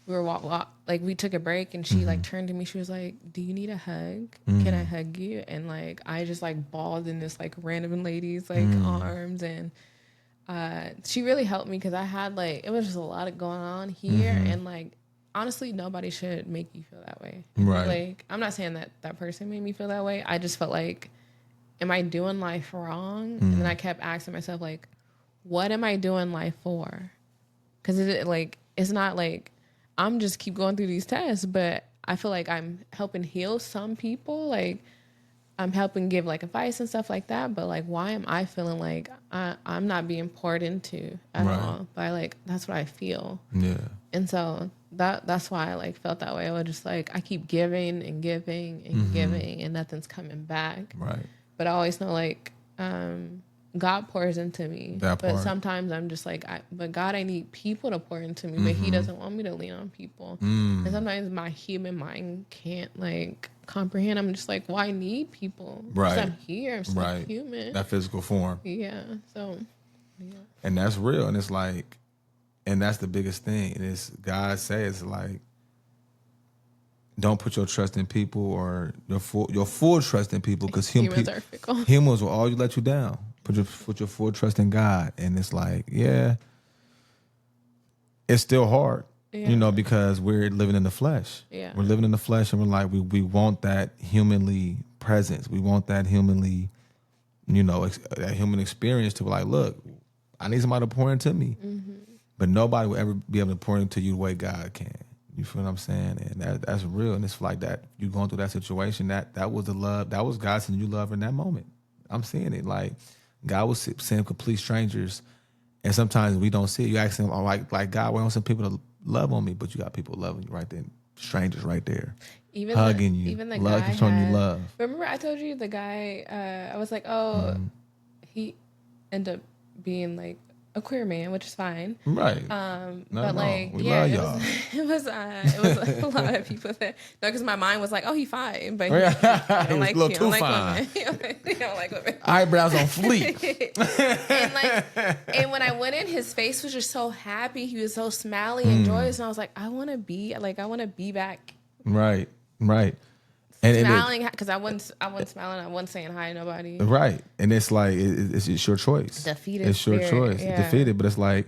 were we took a break and she like turned to me. She was like, do you need a hug? Can I hug you? And like, I just like bawled in this like random lady's like arms, and she really helped me because I had it was just a lot going on here, and like honestly nobody should make you feel that way, right? Like, I'm not saying that person made me feel that way. I just felt like, am I doing life wrong? And then I kept asking myself like, what am I doing life for? Because it's not like I'm just keep going through these tests, but I feel like I'm helping heal some people, like I'm helping give like advice and stuff like that, but like, why am I feeling like I'm not being poured into at all? But like, that's what I feel. Yeah. And so that's why I like felt that way. I was just like, I keep giving and giving and giving, and nothing's coming back. Right. But I always know like, God pours into me. That but part. sometimes I'm just like, but God, I need people to pour into me. But he doesn't want me to lean on people. And sometimes my human mind can't like comprehend. I'm just like, well, I need people. Right. Because I'm here. I'm still human. That physical form. Yeah. So, yeah. And that's real. And it's like, and that's the biggest thing. And it's God says like, don't put your trust in people or your full trust in people, because humans are fickle. Humans will always let you down. Put your full trust in God. And it's like, yeah, it's still hard, because we're living in the flesh. Yeah. We're living in the flesh, and we're like, we want that humanly presence. We want that humanly, that human experience to be like, look, I need somebody to pour into me. Mm-hmm. But nobody will ever be able to pour into you the way God can. You feel what I'm saying? And that's real. And it's like that. You going through that situation, that was the love. That was God sending you love in that moment. I'm seeing it. Like, God will send complete strangers. And sometimes we don't see it. You ask him, like God, why don't some people to love on me? But you got people loving you right there. Strangers right there. Even hugging you. Even the love, guy showing you love. Remember I told you the guy, I was like, he ended up being like a queer man, which is fine. Right. But like, we love y'all. It was a lot of people that, no, because my mind was like, oh, he fine, but he don't like, a little too fine. He don't like women. Eyebrows on fleek. and when I went in, his face was just so happy. He was so smiley and joyous, and I was like, I want to be back. Right. Smiling, because I wasn't smiling. I wasn't saying hi to nobody. Right, and it's like it's your choice. Defeated. It's your choice. Yeah. Defeated, but it's like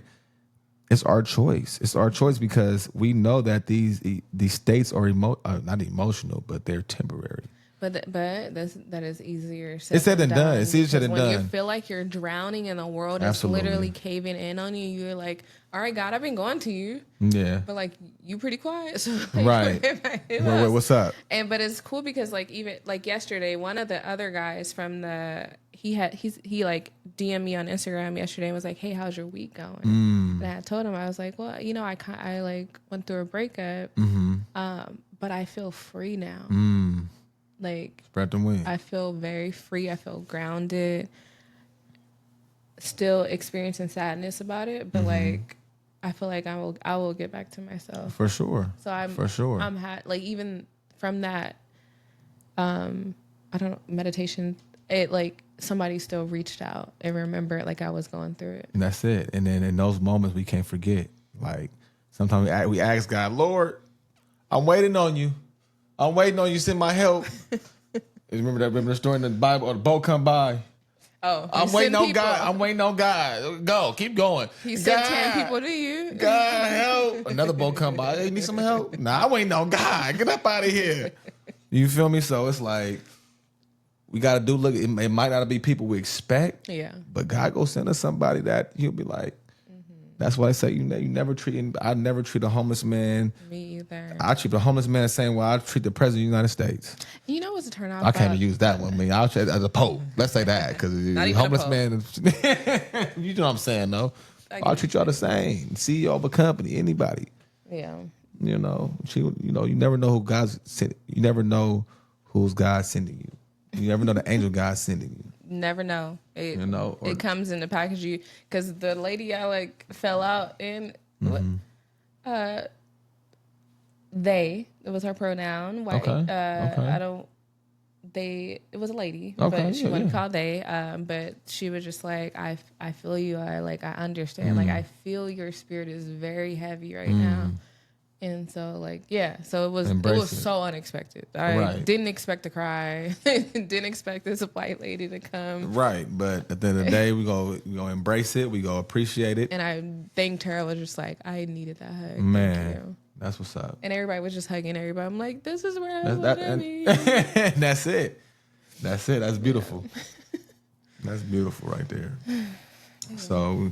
it's our choice. It's our choice because we know that these states are not emotional, but they're temporary. But that is easier it's said than done. It's easier than done. When you feel like you're drowning and the world is literally caving in on you, you're like, all right, God, I've been going to you. Yeah. But like, you pretty quiet. So like, right. What's up? But it's cool because like, even like yesterday, one of the other guys from he like DM'd me on Instagram yesterday and was like, hey, how's your week going? And I told him, I was like, well, I like went through a breakup, but I feel free now. Like, spread the wings. I feel very free. I feel grounded. Still experiencing sadness about it, but like, I feel like I will get back to myself for sure. So I'm like, even from that, I don't know, meditation. It like somebody still reached out and remembered like I was going through it. And that's it. And then in those moments we can't forget. Like sometimes we ask God, Lord, I'm waiting on you. I'm waiting on you to send my help. Remember the story in the Bible, or the boat come by. Oh, I'm waiting on God. I'm waiting on God. Go, keep going. He sent 10 people to you. God, help. Another boat come by. Hey, need some help? Nah, I'm waiting on God. Get up out of here. You feel me? So it's like, we got to look, it might not be people we expect. Yeah. But God go send us somebody that he'll be like, that's why I say I never treat a homeless man. Me either. I treat a homeless man the same way I treat the president of the United States. You know what's a turn off? I can't even use that one. I mean, I'll treat as a pope. Let's say that because homeless man. You know what I'm saying, though. I'll treat y'all the same. CEO of a company, anybody. Yeah. You never know who God's sending. You never know who's God sending you. You never know the angel God's sending you. Never know. It comes in the package. Because the lady I like fell out in, it was her pronoun. White. Okay. It was a lady, but she wanted to call they. But she was just like, I feel you. I understand. Like, I feel your spirit is very heavy right now. And so, like, yeah. So it was so unexpected. I didn't expect to cry. Didn't expect this white lady to come. Right, but at the end of the day, we go embrace it. We go appreciate it. And I thanked her. I was just like, I needed that hug. Man, thank you. That's what's up. And everybody was just hugging everybody. I'm like, this is where I want to be. That's it. That's it. That's beautiful. That's beautiful right there. So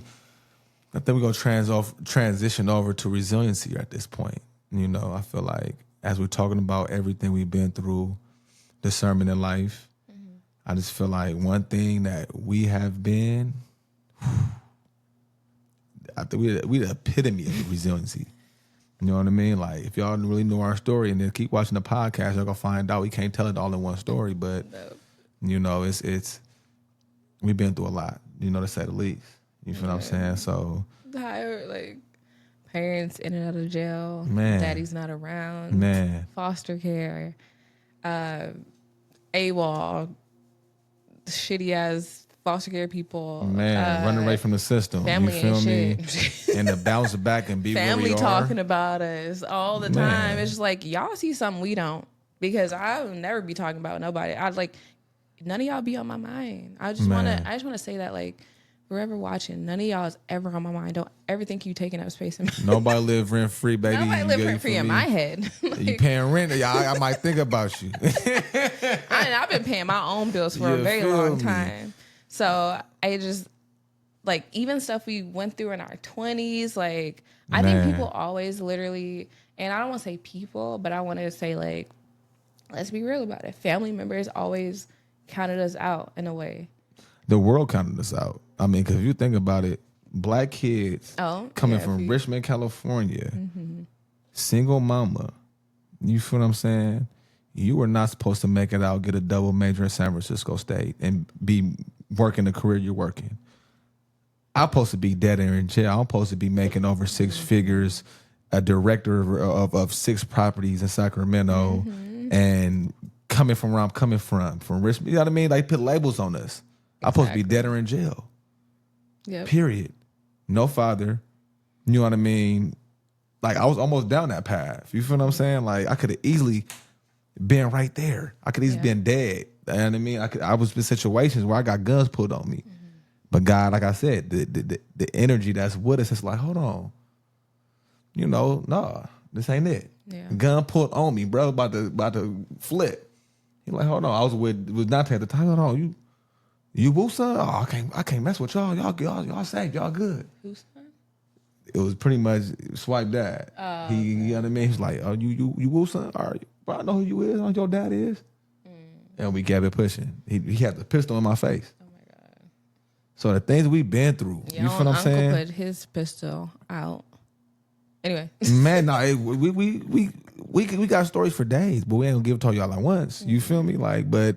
I think we're going to transition over to resiliency at this point. I feel like as we're talking about everything we've been through, discernment in life, I just feel like one thing that we have been, I think we the epitome of resiliency. You know what I mean? Like, if y'all really know our story and then keep watching the podcast, y'all going to find out we can't tell it all in one story. But, it's we've been through a lot. to say the least. You feel what I'm saying? So, like parents in and out of jail, man, daddy's not around, man, foster care, AWOL, shitty ass foster care people, man, running away from the system. Family you feel me? shit. And to bounce back and be family where we talking are. about us all the time. It's just like y'all see something we don't, because I would never be talking about nobody. I'd like none of y'all be on my mind. I just want to say that, like, whoever watching, none of y'all is ever on my mind. Don't ever think you taking up space in my Nobody live rent free, baby. Nobody live rent free in my head. Like, you paying rent? I might think about you. I've been paying my own bills for a very long time. So I just, like, even stuff we went through in our 20s, like, I think people always literally, and I don't want to say people, but I want to say, like, let's be real about it. Family members always counted us out in a way. The world counted us out. I mean, because if you think about it, black kids coming from Richmond, California, single mama, you feel what I'm saying? You were not supposed to make it out, get a double major in San Francisco State, and be working the career you're working. I'm supposed to be dead or in jail. I'm supposed to be making over six figures, a director of 6 properties in Sacramento, and coming from where I'm coming from Richmond. You know what I mean? Like, put labels on us. I'm supposed to be dead or in jail. Yep. Period. No father. You know what I mean? Like, I was almost down that path. You feel what I'm saying? Like, I could have easily been right there. I could easily been dead. You know what I mean? I was in situations where I got guns pulled on me. But God, like I said, the energy that's with us, it's like, hold on. You know, nah, this ain't it. Yeah. Gun pulled on me, bro, about to flip. He like, hold on. I was with Dante at the time. Hold on, you woo son? Oh, I can't mess with y'all. Y'all safe. Y'all good. Who's son? It was pretty much Swipe Dad. You know what I mean? He's like, oh, you woo son? All right, bro, I know who you is. I know who your dad is. And we kept it pushing. He had the pistol in my face. Oh my God. So the things we've been through, you feel what I'm saying? Uncle put his pistol out. Anyway. Man, no, we got stories for days, but we ain't gonna give it to y'all at once. You feel me? Like, but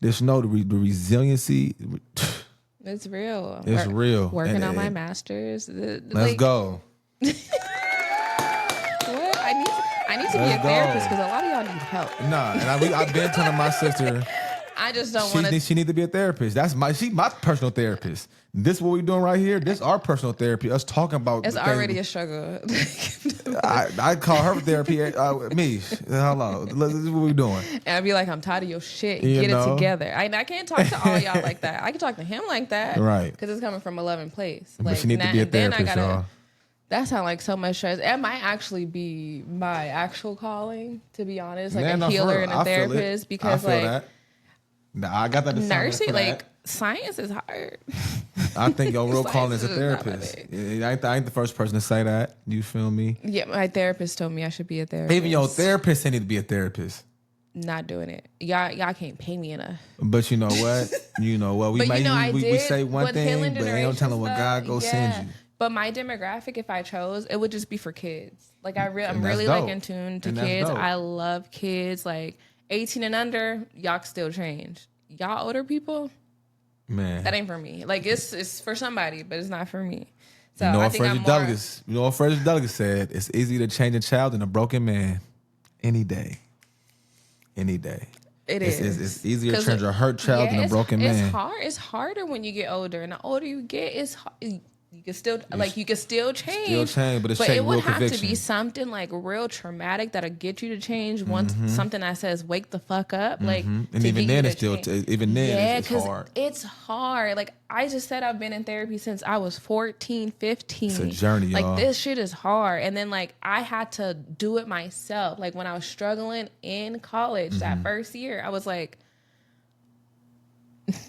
just know the resiliency. It's real. It's real. Working on my master's. Let's go. What? I need to be a therapist because a lot of y'all need help. Nah, and I've been telling my sister. I just don't want to. She need to be a therapist. She's my personal therapist. This what we doing right here. This our personal therapy. Us talking about. It's already a struggle. I call her therapy. Me. Hello. This is what we doing. And I'd be like, I'm tired of your shit. Get it together. I can't talk to all y'all like that. I can talk to him like that, right? Because it's coming from a loving place. But she need to be a therapist, y'all. That sounds like so much stress. It might actually be my actual calling, to be honest, like a healer and a therapist, because like. That. Nah, I got that. Nursing, like, science is hard. I think your real calling is a therapist. I ain't the first person to say that. You feel me? Yeah, my therapist told me I should be a therapist. Even your therapist need to be a therapist. Not doing it. Y'all can't pay me enough. But you know what? We say one thing, but they don't tell them what God go send you. But my demographic, if I chose, it would just be for kids. Like I'm really like in tune to kids. I love kids. Like 18 and under, y'all can still change. Y'all older people, man, that ain't for me. Like it's for somebody, but it's not for me. So you know what Frederick Douglass said? It's easier to change a child than a broken man. Any day. It is. It's easier to change a hurt child than a broken man. It's hard. It's harder when you get older, and the older you get, it's hard. You can still change. But it would have to be something like real traumatic that'll get you to change. Once something that says wake the fuck up, like, and even then it's hard. It's hard. Like I just said, I've been in therapy since I was 14, 15. It's a journey, y'all. Like this shit is hard. And then like I had to do it myself. Like when I was struggling in college that first year, I was like,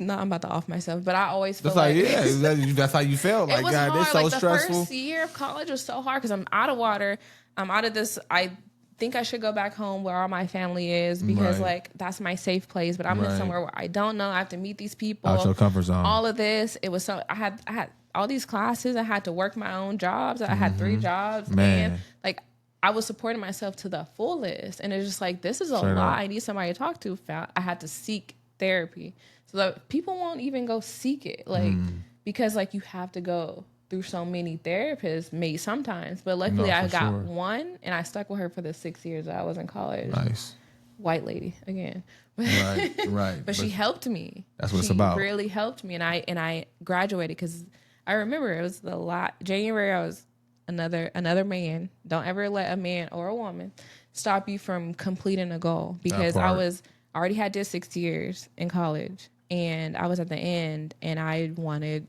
no, I'm about to off myself, but I always feel that's how you felt. Like, God, hard. It's so stressful. The first year of college was so hard because I'm out of water. I'm out of this. I think I should go back home where all my family is because like that's my safe place. But I'm in somewhere where I don't know. I have to meet these people. Out your comfort zone. All of this. It was so I had all these classes. I had to work my own jobs. I had 3 jobs, and like I was supporting myself to the fullest. And it's just like this is a lot. I need somebody to talk to. I had to seek therapy. So that people won't even go seek it. Like because like you have to go through so many therapists sometimes, but luckily I got one and I stuck with her for the 6 years that I was in college. Nice. White lady again. Right. But she helped me. That's what it's about. She really helped me, and I graduated because I remember it was January. I was another man. Don't ever let a man or a woman stop you from completing a goal, because I already had did 6 years in college, and I was at the end, and I want to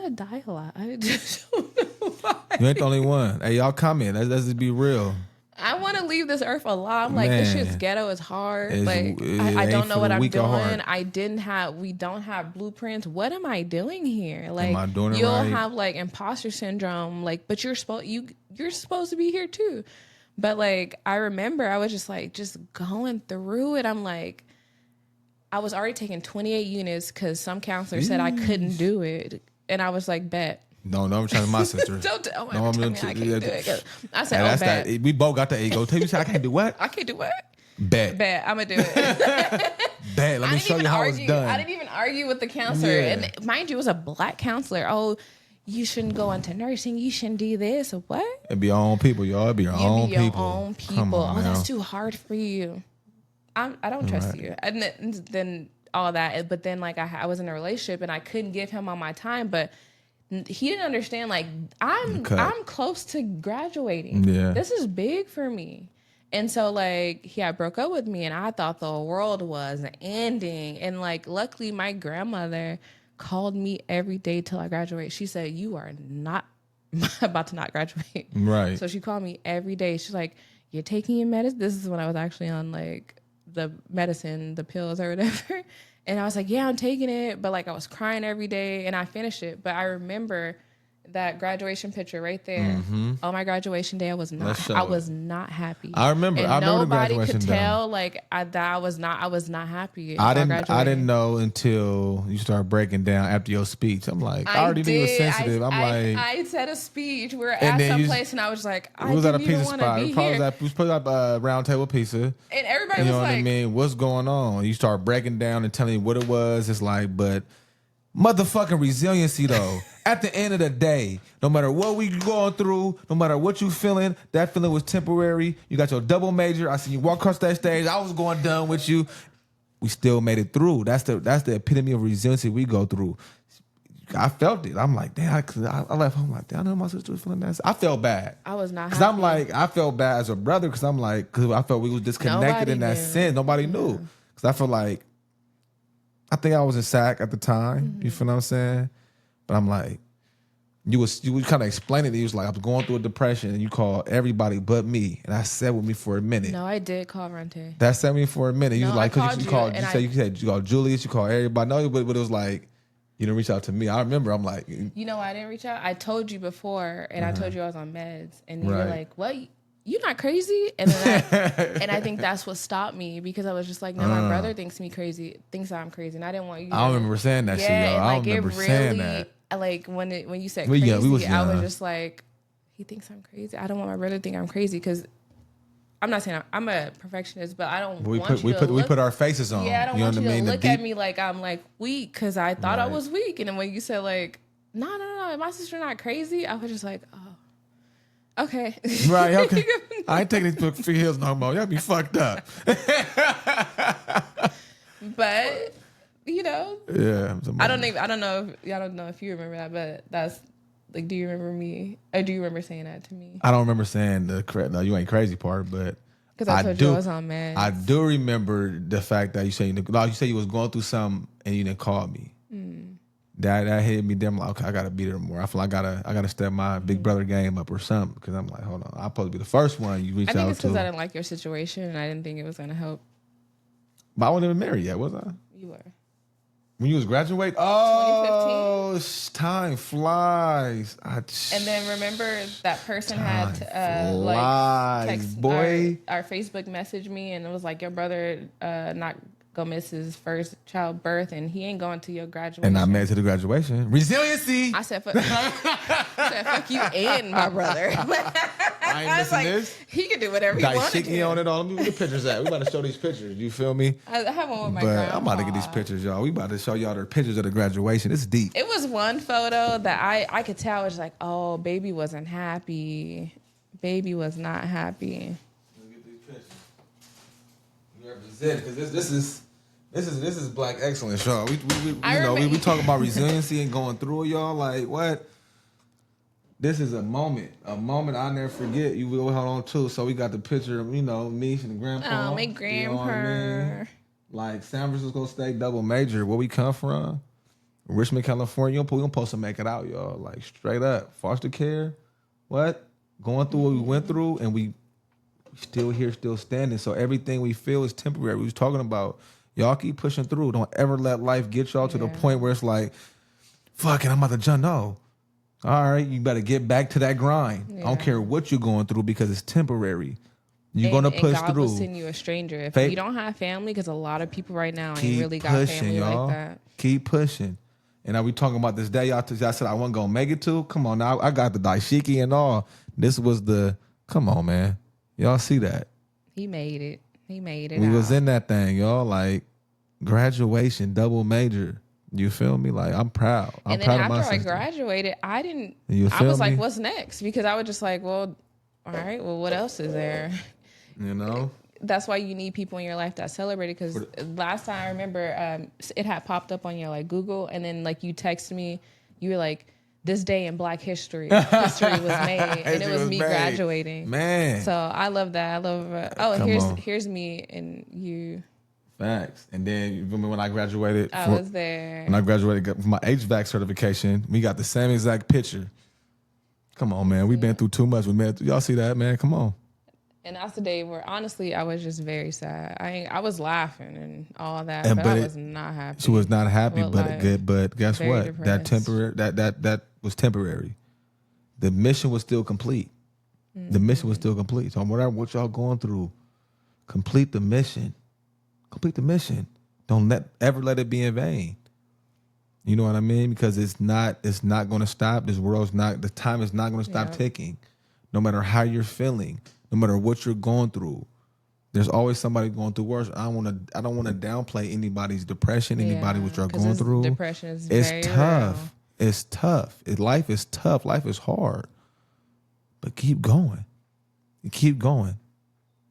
die a lot. I just don't know why. You ain't the only one. Hey, y'all comment. Let's just be real. I want to leave this earth a lot. I'm like, this shit's ghetto. It's hard. I don't know what I'm doing. We don't have blueprints. What am I doing here? Like, am I doing it you'll right? have like imposter syndrome. Like, but you're supposed to be here too. But like, I remember I was just going through it. I'm like, I was already taking 28 units because some counselor said I couldn't do it, and I was like, bet. No, I'm trying to my sister. Don't tell me I can't do it. I said, that's bet. That. We both got the ego. Tell you, I can't do what? I can't do what? Bet. I'm going to do it. Bet. Let me show you how it's done. I didn't even argue with the counselor. Yeah. And mind you, it was a black counselor. Oh, you shouldn't go into nursing. You shouldn't do this. Or what? It'd be your own people, y'all. It'd be your own people. Your own people. Come on, that's too hard for you. I don't trust you. And then all that. But then like I was in a relationship and I couldn't give him all my time, but he didn't understand, like, I'm close to graduating. Yeah. This is big for me. And so, like, he had broke up with me, and I thought the world was ending. And, like, luckily, my grandmother called me every day till I graduate. She said, you are not about to not graduate. Right. So she called me every day. She's like, you're taking your medicine? This is when I was actually on, like, the medicine, the pills or whatever. And I was like, yeah, I'm taking it. But like I was crying every day and I finished it. But I remember that graduation picture right there. Mm-hmm. On my graduation day, I was not happy. I remember. And I remember nobody the graduation could tell like that I was not happy. I didn't know until you started breaking down after your speech. I'm like, I already knew you were sensitive. I said a speech. We were at some place and I was like, I didn't even want to be here. We was probably at Round Table Pizza. And everybody was like, you know what I mean? What's going on? You start breaking down and telling me what it was. It's like, but motherfucking resiliency though. At the end of the day, no matter what we going through, no matter what you feeling, that feeling was temporary. You got your double major. I seen you walk across that stage. I was going done with you. We still made it through. That's the epitome of resiliency we go through. I felt it. I'm like, damn. I left home like, damn. I know my sister was feeling that. I felt bad. I was not. Because I'm like, I felt bad as a brother. Because I'm like, because I felt we was disconnected in that sense. Nobody knew. Because I felt like, I think I was in SAC at the time. Mm-hmm. You feel what I'm saying? But I'm like, you was kind of explaining it. You was like, I was going through a depression, and you called everybody but me, and I sat with me for a minute. No, I did call Rente. That sat with me for a minute. You was like, you said you called Julius, you called everybody. No, but it was like, you didn't reach out to me. I remember. I'm like, you know why I didn't reach out? I told you before, and I told you I was on meds, and you were like, what? You're not crazy? And then and I think that's what stopped me, because I was just like, no, my brother thinks that I'm crazy, and I didn't want you. I don't remember saying that shit, yo. I don't remember saying that. Like when you said crazy, I was just like, he thinks I'm crazy. I don't want my brother to think I'm crazy, because I'm not saying I'm a perfectionist, but I don't want you to look. We put our faces on. Yeah, I don't want you to look at me like I'm like weak, because I thought I was weak, and then when you said like, no, my sister not crazy, I was just like, oh. Okay. Right, okay. I ain't taking these free hills no more. Y'all be fucked up. But, you know. Yeah. I don't know if you remember that, but that's like, do you remember me? Or do you remember saying that to me? I don't remember saying no, you ain't crazy part, but because I told you I was on meds. I do remember the fact that you said you was going through something and you didn't call me. That hit me. Then I'm like, okay, I gotta be there more. I feel like I gotta step my big brother game up or something, because I'm like, hold on, I'm supposed to be the first one you reach out to. I think it's because I didn't like your situation and I didn't think it was gonna help. But I wasn't even married yet, was I? You were. When you was graduating? Oh, 2015. Time flies. And then remember that person had like text boy. Our Facebook messaged me, and it was like, your brother not go miss his first child birth, and he ain't going to your graduation. And I made it to the graduation. Resiliency. I said, fuck you and my brother. I ain't missing this. He can do whatever he wants to do. On it all. Let me get the pictures at. We about to show these pictures. You feel me? I have one with my grandpa. I'm about to get these pictures, y'all. We about to show y'all the pictures of the graduation. It's deep. It was one photo that I could tell was like, oh, baby wasn't happy. Baby was not happy. Let me get these pictures. You represent, because this is black excellence, y'all. We talk about resiliency and going through it, y'all. Like what? This is a moment I'll never forget. You will hold on to. So we got the picture of me and the grandpa. Oh, my grandpa. You know what I mean? Like San Francisco State double major. Where we come from, Richmond, California. We don't supposed to make it out, y'all. Like straight up foster care. What? Going through what we went through, and we still here, still standing. So everything we feel is temporary. We was talking about, y'all keep pushing through. Don't ever let life get y'all to the point where it's like, fuck it, I'm about to jump. No. All right, you better get back to that grind. Yeah. I don't care what you're going through because it's temporary. You're going to push God through. God will send you a stranger. If you don't have family, because a lot of people right now ain't really got family y'all. like that. Keep pushing. And are we talking about this day y'all said I wasn't going to make it to? Come on now. I got the daishiki and all. This was come on, man. Y'all see that? He made it. We was in that thing, y'all. Like, graduation, double major. You feel me? Like, I'm proud. I'm proud of my sister. And then after I graduated, I was like, what's next? Because I was just like, well, all right, well, what else is there? You know? That's why you need people in your life that celebrate it. Because last time I remember, it had popped up on your like Google, and then like you texted me, you were like, this day in Black history was made, and it was me graduating. Man, so I love that. I love. Here's me and you. Facts. And then you remember when I graduated? I was there. When I graduated for my HVAC certification, we got the same exact picture. Come on, man. We've been through too much. Y'all see that, man? Come on. And that's the day where, honestly, I was just very sad. I was laughing and all that, but I was not happy. She was not happy, but guess what? Depressed. That temporary, that was temporary. The mission was still complete. Mm-hmm. The mission was still complete. So whatever what y'all going through, complete the mission. Complete the mission. Don't ever let it be in vain. You know what I mean? Because it's not going to stop. The time is not going to stop ticking. No matter how you're feeling, no matter what you're going through, there's always somebody going through worse. I don't want to downplay anybody's depression, anybody what you're going through. Depression is very tough. Real. It's tough. Life is tough. Life is hard. But keep going. Keep going.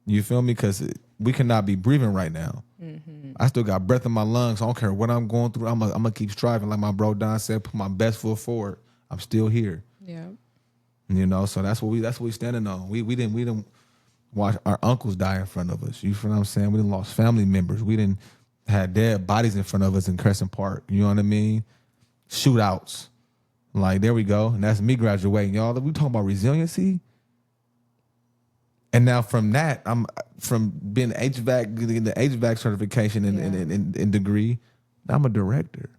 You feel me? Because we cannot be breathing right now. Mm-hmm. I still got breath in my lungs. I don't care what I'm going through. I'm gonna keep striving. Like my bro Don said, put my best foot forward. I'm still here. Yeah. You know, so that's what we standing on. We didn't watch our uncles die in front of us. You feel what I'm saying? We didn't lost family members. We didn't had dead bodies in front of us in Crescent Park. You know what I mean? Shootouts. Like, there we go. And that's me graduating, y'all. We talking about resiliency. And now from that, I'm from being HVAC, getting the HVAC certification and degree. Now I'm a director.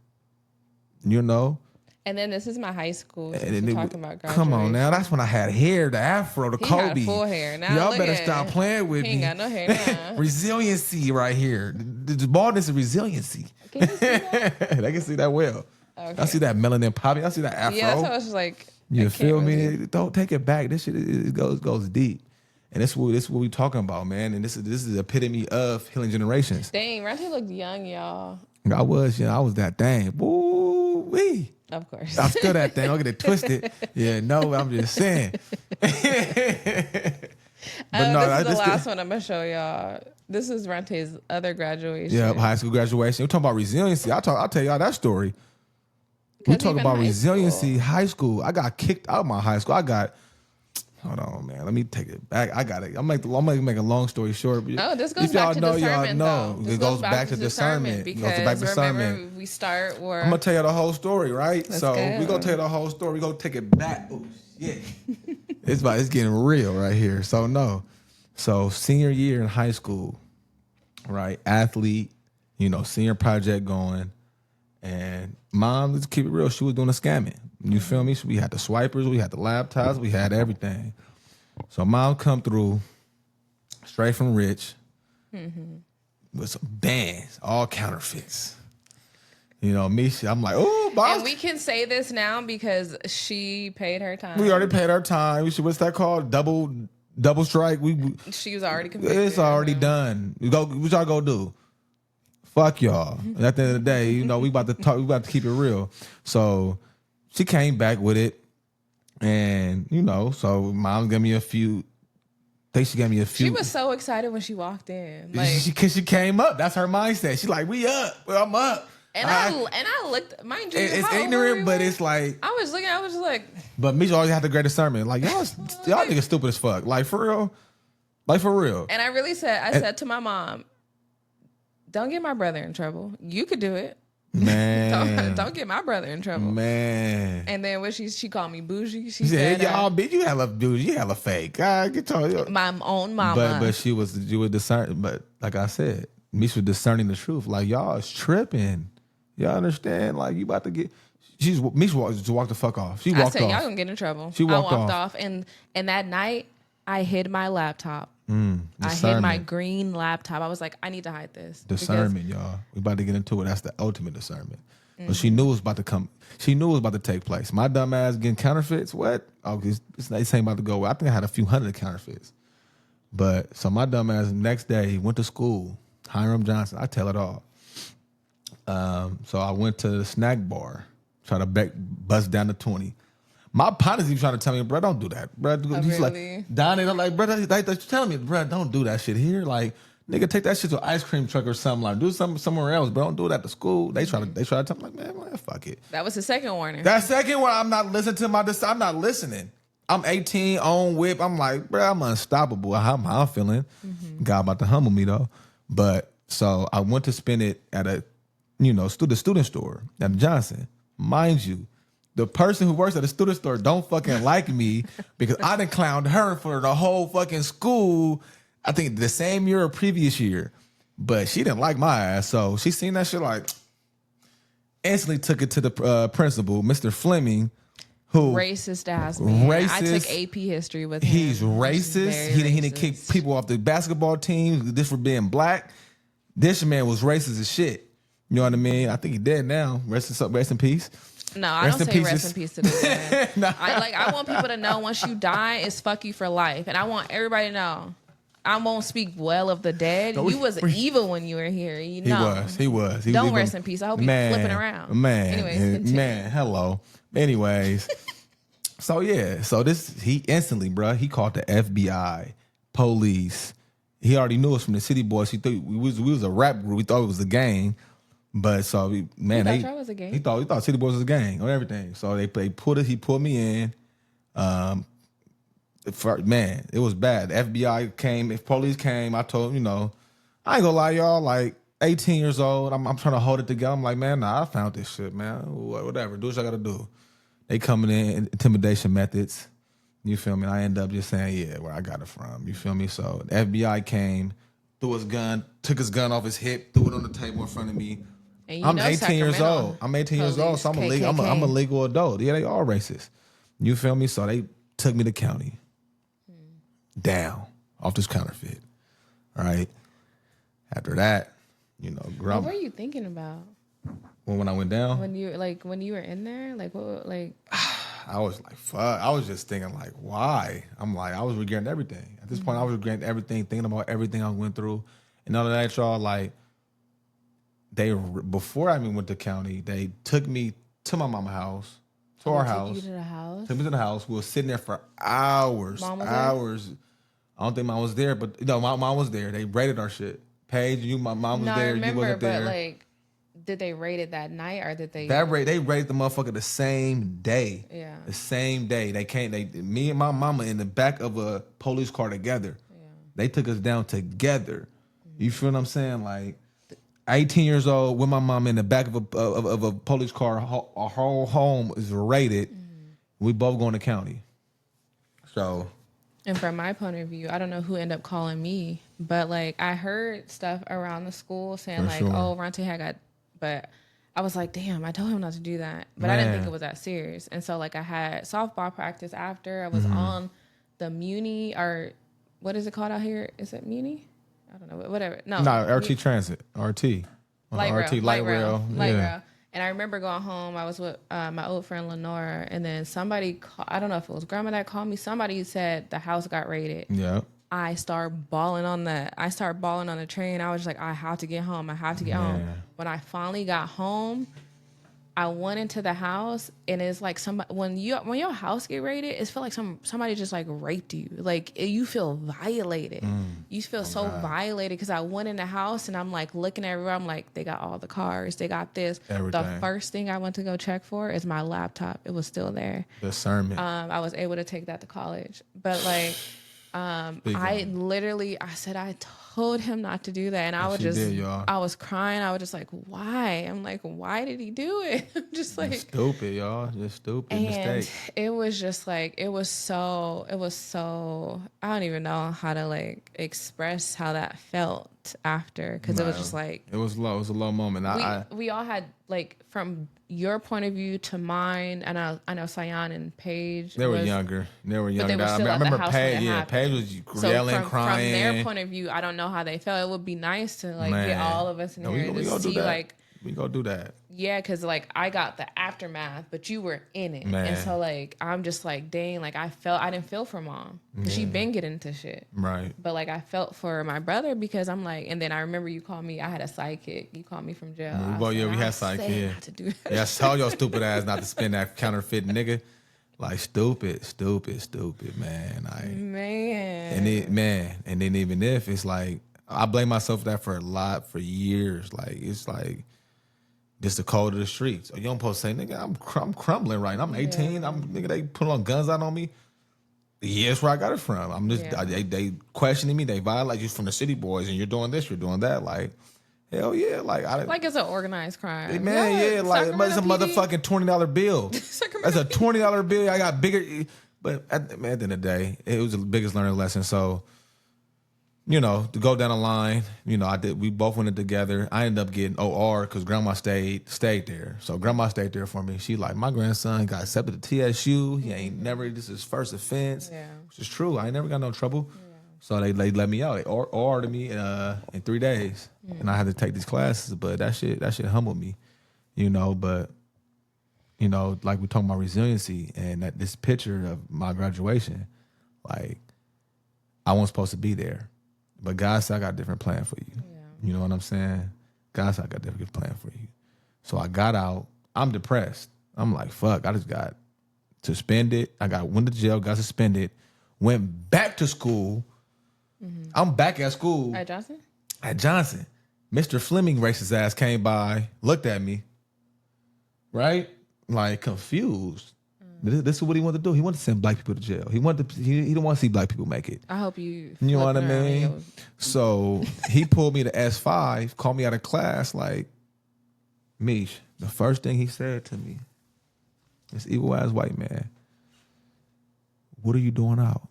You know? And then this is my high school. Since we're talking about graduation. Come on now, that's when I had hair, the afro, the Kobe. He got full hair. Now y'all better stop playing with me. He ain't got no hair now. Resiliency right here. The baldness is resiliency. Can you see that? They can see that well. Okay. I see that melanin popping. I see that afro. Yeah, that's how I was just like. You feel me? Don't take it back. This shit it goes deep. And this is what we talking about, man. And this is the epitome of healing generations. Dang, Ronte looked young, y'all. I was that thing. Woo wee. Of course. I'm still that thing. Don't get it twisted. Yeah, no, I'm just saying. But this is the last one I'm gonna show y'all. This is Ronte's other graduation. Yeah, high school graduation. We're talking about resiliency. I'll tell y'all that story. We talk about resiliency. High school. I got kicked out of my high school. Hold on, man. Let me take it back. I'm gonna make a long story short. This goes back to discernment. Y'all know. It goes back to discernment. Because remember, we start where... I'm gonna tell you the whole story, right? We're gonna tell you the whole story. We're gonna take it back. Oh, shit. It's getting real right here. So senior year in high school, right? Athlete, senior project going. And mom, let's keep it real, she was doing the scamming. You feel me? So we had the swipers, we had the laptops, we had everything. So mom come through, straight from Rich, with some bands, all counterfeits. You know, me, I'm like, oh, boss. And we can say this now because she paid her time. We already paid our time. What's that called? Double strike. She was already convicted. It's already done. What y'all go do? Fuck y'all. And at the end of the day, you know, we about to talk. We about to keep it real. So she came back with it, and you know, so mom gave me a few. I think she gave me a few. She was so excited when she walked in, like because she came up. That's her mindset. She's like, "We up. Well, I'm up." And I looked, mind you, it's ignorant, but it's like I was looking. I was just like, but Misha always had the great discernment. Like y'all niggas stupid as fuck. Like for real, like for real. And I really said to my mom, "Don't get my brother in trouble. You could do it, man. don't get my brother in trouble, man." And then when she called me bougie, she said, "Y'all, bitch, you hella bougie, you hella fake. God, get your my own mama." But you was discerning. But like I said, Misha was discerning the truth. Like y'all is tripping. Y'all understand? Like you about to get. Misha walked the fuck off. She walked off. I said, y'all gonna get in trouble. She walked off, and that night I hid my laptop. I hid my green laptop. I was like, I need to hide this. Discernment, y'all. We about to get into it. That's the ultimate discernment. But she knew it was about to come. She knew it was about to take place. My dumb ass getting counterfeits. What? Oh, it's ain't about to go. I think I had a few hundred counterfeits. But so my dumb ass next day went to school. Hiram Johnson. I tell it all. So I went to the snack bar, try to bust down to 20. My partner's even trying to tell me, bro, don't do that, bro. He's really? like, Donnie, I'm like, bro, they're telling me, bro, don't do that shit here. Like, nigga, take that shit to an ice cream truck or something. Like, do something somewhere else, but don't do it at the school. They try to tell me, like, man, fuck it. That was the second warning. That second one, I'm not listening to I'm not listening. I'm 18, on whip. I'm like, bro, I'm unstoppable. How I'm feeling. God about to humble me though. But so I went to spend it at a student store at Johnson. Mind you, the person who works at the student store don't fucking like me because I done clowned her for the whole fucking school. I think the same year or previous year, but she didn't like my ass. So she seen that shit like instantly took it to the principal, Mr. Fleming, who racist ass man. Racist. I took AP history with him. He's racist. He didn't kick people off the basketball team just for being black. This man was racist as shit. You know what I mean? I think he dead now. Rest in peace. No, I don't say rest in peace to this man. No. I want people to know once you die, it's fuck you for life. And I want everybody to know. I won't speak well of the dead. No, you was evil when you were here. You know. He was. Don't rest in peace. I hope you flipping around. Man, hello. Anyways. So he instantly, bro, he called the FBI, police. He already knew us from the City Boys. He thought we was a rap group. We thought it was a gang. But so he thought was a gang. He thought City Boys was a gang on everything. So they pulled it. He pulled me in. It was bad. The FBI came. If police came, I told him, I ain't gonna lie, y'all. Like 18 years old, I'm trying to hold it together. I'm like, man, nah, I found this shit, man. Whatever, do what I gotta do. They coming in intimidation methods. You feel me? I end up just saying, yeah, where I got it from. You feel me? So the FBI came, threw his gun, took his gun off his hip, threw it on the table in front of me. I'm 18 years old. I'm 18 years old, so I'm a legal adult. Yeah, they all racist. You feel me? So they took me to county. Down off this counterfeit. All right. After that, what were you thinking about? When I went down? When you were in there? Like what I was like, fuck. I was just thinking like, why? I'm like, I was regretting everything. At this point, I was regretting everything, thinking about everything I went through. And all of that, y'all, like, before I even went to county, they took me to my mama's house, our house. Took you to the house? Took me to the house. We were sitting there for hours. Hours. There? I don't think mom was there, but my mom was there. They raided our shit. Paige, my mom was there. I remember, you wasn't there. But like, did they raid it that night or did they? They raided the motherfucker the same day. Yeah. The same day. Me and my mama in the back of a police car together. Yeah. They took us down together. You feel what I'm saying? Like, 18 years old with my mom in the back of a police car. Our whole home is raided. We both going to county. So. And from my point of view, I don't know who ended up calling me, but like I heard stuff around the school saying oh, Ronte had got, but I was like, damn, I told him not to do that, but I didn't think it was that serious. And so like I had softball practice after. I was on the Muni, or what is it called out here? Is it Muni? I don't know, whatever. No, RT Transit, RT. Light rail. Light rail. And I remember going home. I was with my old friend Lenora, and then somebody, I don't know if it was grandma that called me. Somebody said the house got raided. Yeah. I started bawling on that. I started bawling on the train. I was just like, I have to get home. I have to get home. When I finally got home, I went into the house, and it's like when your house get raided, it feel like somebody just like raped you. Like you feel violated. You feel violated because I went in the house and I'm like looking everywhere. I'm like, they got all the cars, they got this. Everything. The first thing I went to go check for is my laptop. It was still there. Discernment. I was able to take that to college, but like. I said, I told him not to do that. And I was crying. I was just like, why? I'm like, why did he do it? I'm just like, stupid, y'all. Just stupid mistake. It was just like, it was so, I don't even know how to like express how that felt after. Cause it was just like, it was low. It was a low moment. We all had like, from your point of view to mine, and I know Sayan and Paige. They were younger. But they were still I remember the house Paige. Yeah, Paige was yelling, crying. From their point of view, I don't know how they felt. It would be nice to like get all of us in here and just see like. We gonna do that. Yeah, because like I got the aftermath, but you were in it, and so like I'm just like, dang, like I didn't feel for mom. She been getting into shit, right? But like I felt for my brother because I'm like, and then I remember you called me. I had a sidekick. You called me from jail. We had sidekick. To do that. Yeah, I tell your stupid ass not to spend that counterfeit nigga. Like stupid, man. And then even if it's like. I blame myself for that for years. Like it's like just the code of the streets. You don't supposed to say, nigga, I'm crumbling right now. I'm 18. Nigga, they put on guns out on me. Yeah, that's where I got it from. I'm just they questioning me. They violate you from the city boys, and you're doing this, you're doing that. Like hell yeah, like it's an organized crime. Man, like it's a motherfucking $20 bill. That's a $20 bill. I got bigger, but at the end of the day, it was the biggest learning lesson. So. You know, to go down the line, you know, we both went in together. I ended up getting OR because grandma stayed there. So grandma stayed there for me. She like, my grandson got accepted to TSU. He ain't this is his first offense, which is true. I ain't never got no trouble. Yeah. So they let me out. They OR'd me in 3 days. And I had to take these classes, but that shit humbled me, you know, but, you know, like we talking about resiliency and this picture of my graduation, like I wasn't supposed to be there. But God said, I got a different plan for you. Yeah. You know what I'm saying? God said, I got a different plan for you. So I got out. I'm depressed. I'm like, fuck, I just got suspended. Went to jail, got suspended, went back to school. Mm-hmm. I'm back at school. At Johnson? At Johnson. Mr. Fleming, racist ass, came by, looked at me, right? Like, confused. This is what he wanted to do. He wanted to send black people to jail. He didn't want to see black people make it. I hope you. You know what I mean? So he pulled me to S5, called me out of class, like, Mish, the first thing he said to me, this evil ass white man, what are you doing out?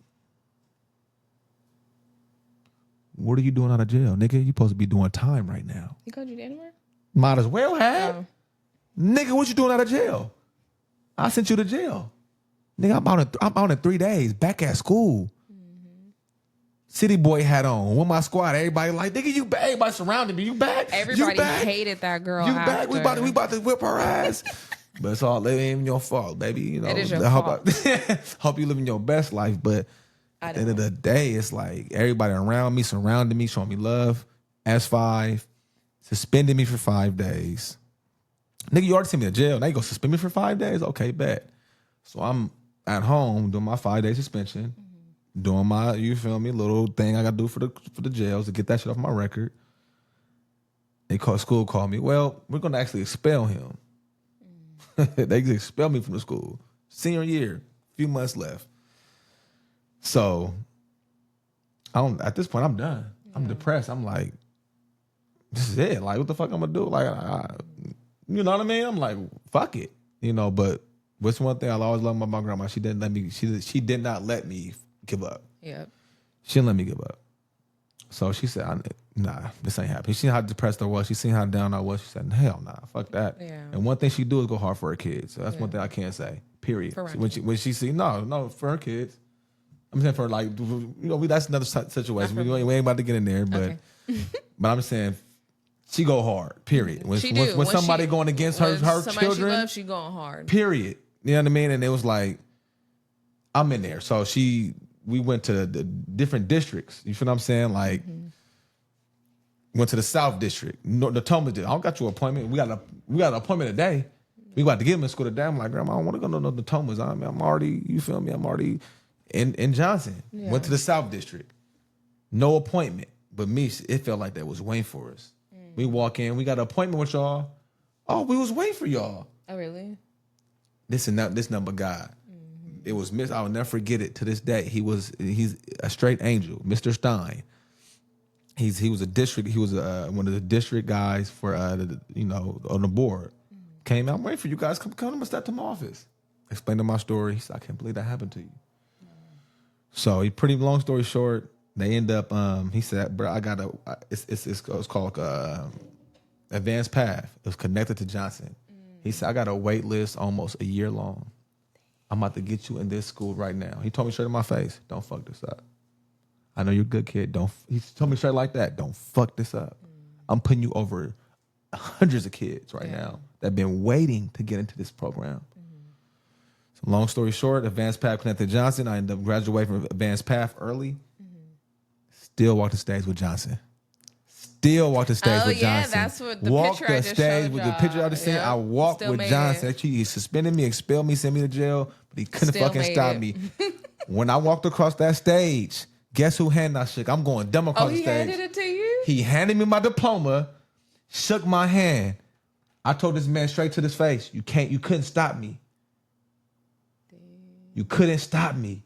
What are you doing out of jail? Nigga, you supposed to be doing time right now. He called you the N-word? Might as well have. Oh. Nigga, what you doing out of jail? I sent you to jail. Nigga, I'm out in 3 days, back at school. Mm-hmm. City boy hat on with my squad. Everybody like, nigga, everybody surrounded me. You back? Everybody hated that girl. You back? We about to whip her ass. But it ain't even your fault, baby. You know, it is your fault. Hope you living your best life. But at the end of the day, it's like everybody around me, surrounding me, showing me love. S5, suspended me for 5 days. Nigga, you already sent me to jail. Now you gonna suspend me for 5 days? Okay, bet. So I'm at home doing my 5-day suspension, doing my, you feel me, little thing I gotta do for the jails to get that shit off my record. School called me. Well, we're gonna actually expel him. They expelled me from the school. Senior year, few months left. So at this point, I'm done. Yeah. I'm depressed. I'm like, this is it. Like, what the fuck I'm gonna do? Like, you know what I mean? I'm like, fuck it. You know, but what's one thing I always loved about my grandma? She did not let me give up. Yep. She didn't let me give up. So she said, nah, this ain't happening. She seen how depressed I was. She seen how down I was. She said, hell nah, fuck that. Yeah. And one thing she do is go hard for her kids. So that's one thing I can't say, period. So when she see, no, for her kids. I'm saying for like, that's another situation. We ain't about to get in there, but but I'm saying she go hard. Period. When somebody going against her children, she loves, she going hard. Period. You know what I mean? And it was like, I'm in there. So we went to the different districts. You feel what I'm saying? Like, went to the South District. The Thomas did. I don't got your appointment. We got an appointment today. We got to get him in school today. I'm like, Grandma, I don't want to go to the Thomas. I'm already, you feel me? I'm already in Johnson. Yeah. Went to the South District. No appointment. But me, it felt like that was waiting for us. We walk in. We got an appointment with y'all. Oh, we was waiting for y'all. Oh, really? This number guy. It was I will never forget it to this day. He's a straight angel, Mr. Stein. He was one of the district guys for on the board. Came out, I'm waiting for you guys. Come to step to my office. Explained to my story. He said, I can't believe that happened to you. So pretty long story short, they end up. He said, bro, I got it's called Advanced Path. It was connected to Johnson. He said, I got a wait list almost a year long. I'm about to get you in this school right now. He told me straight in my face, don't fuck this up. I know you're a good kid. He told me straight like that, don't fuck this up. I'm putting you over hundreds of kids right now that have been waiting to get into this program. So long story short, Advanced Path connected to Johnson. I ended up graduating from Advanced Path early. Still walked the stage with Johnson. Still walked the stage with Johnson. That's what the picture I just showed with the picture I just sent. I walked with Johnson. Actually, he suspended me, expelled me, sent me to jail, but he couldn't fucking stop me. When I walked across that stage, guess who hand I shook? I'm going dumb across the stage. He handed it to you? He handed me my diploma, shook my hand. I told this man straight to his face, you couldn't stop me. You couldn't stop me.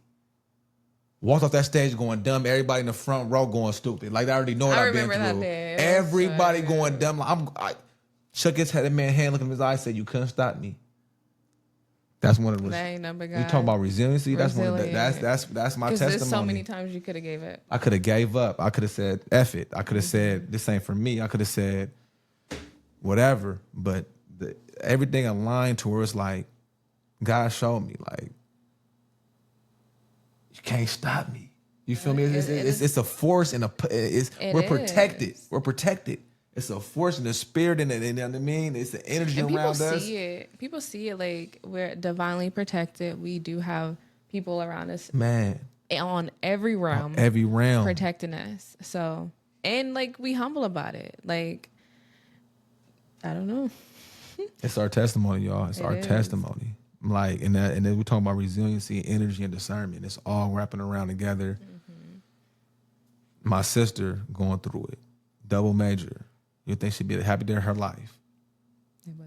Walked off that stage going dumb. Everybody in the front row going stupid. Like, I already know what I've been through. Everybody going dumb. I shook his head, that man hand, looked in his eyes, said, you couldn't stop me. That's one of the. That ain't number guy. You talking about resiliency? That's one of the, that's my testimony. There's so many times you could have gave it. I could have gave up. I could have said, F it. I could have said, this ain't for me. I could have said whatever. But everything aligned towards, like, God showed me, like, you can't stop me. You feel me? It's a force and we're protected. We're protected. It's a force and a spirit and you know what I mean? It's the energy around us. People see it like we're divinely protected. We do have people around us. Man. On every realm. On every realm. Protecting us. So, and like we humble about it. Like, I don't know. It's our testimony, y'all. It's our testimony. Like, and then we're talking about resiliency, energy, and discernment. It's all wrapping around together. My sister going through it, double major. You think she'd be happy day of her life,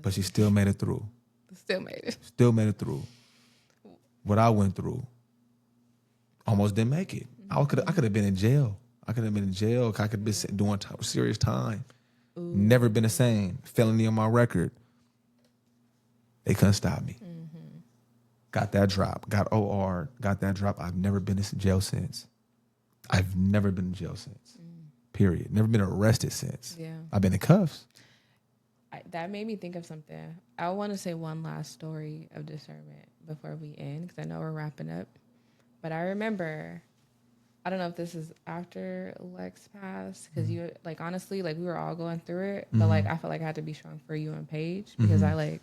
but she still made it through. Still made it. Still made it through. What I went through, almost didn't make it. I could have been in jail. I could have been in jail. I could have been doing serious time. Ooh. Never been the same. Felony on my record. They couldn't stop me. Got that drop. Got OR. Got that drop. I've never been in jail since. I've never been in jail since. Period. Never been arrested since. Yeah. I've been in cuffs. That made me think of something. I want to say one last story of discernment before we end, because I know we're wrapping up. But I remember, I don't know if this is after Lex passed, because you, like, honestly, like, we were all going through it. But, like, I felt like I had to be strong for you and Paige, because I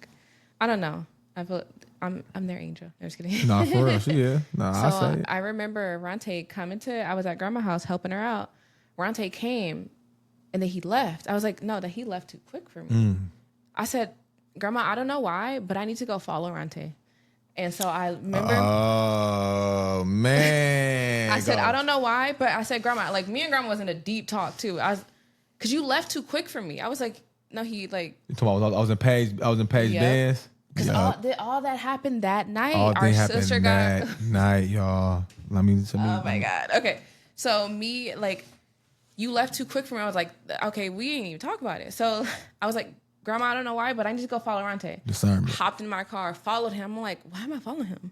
don't know. I feel I'm their angel. I'm just kidding. Nah, for real. Yeah. Nah, I say it. I remember Ronte coming I was at grandma's house helping her out. Ronte came and then he left. I was like, no, that he left too quick for me. I said, Grandma, I don't know why, but I need to go follow Ronte. And so I remember. Oh, man. I said, I don't know why, but I said, Grandma, like, me and Grandma was in a deep talk too. Because you left too quick for me. I was like, no, he like. You talking about I was in Paige Benz? Because all that happened that night. All that happened that night, y'all. Oh my God. Okay. So me, like, you left too quick for me. I was like, okay, we didn't even talk about it. So I was like, Grandma, I don't know why, but I need to go follow Ronte. Discernment. Hopped in my car, followed him. I'm like, why am I following him?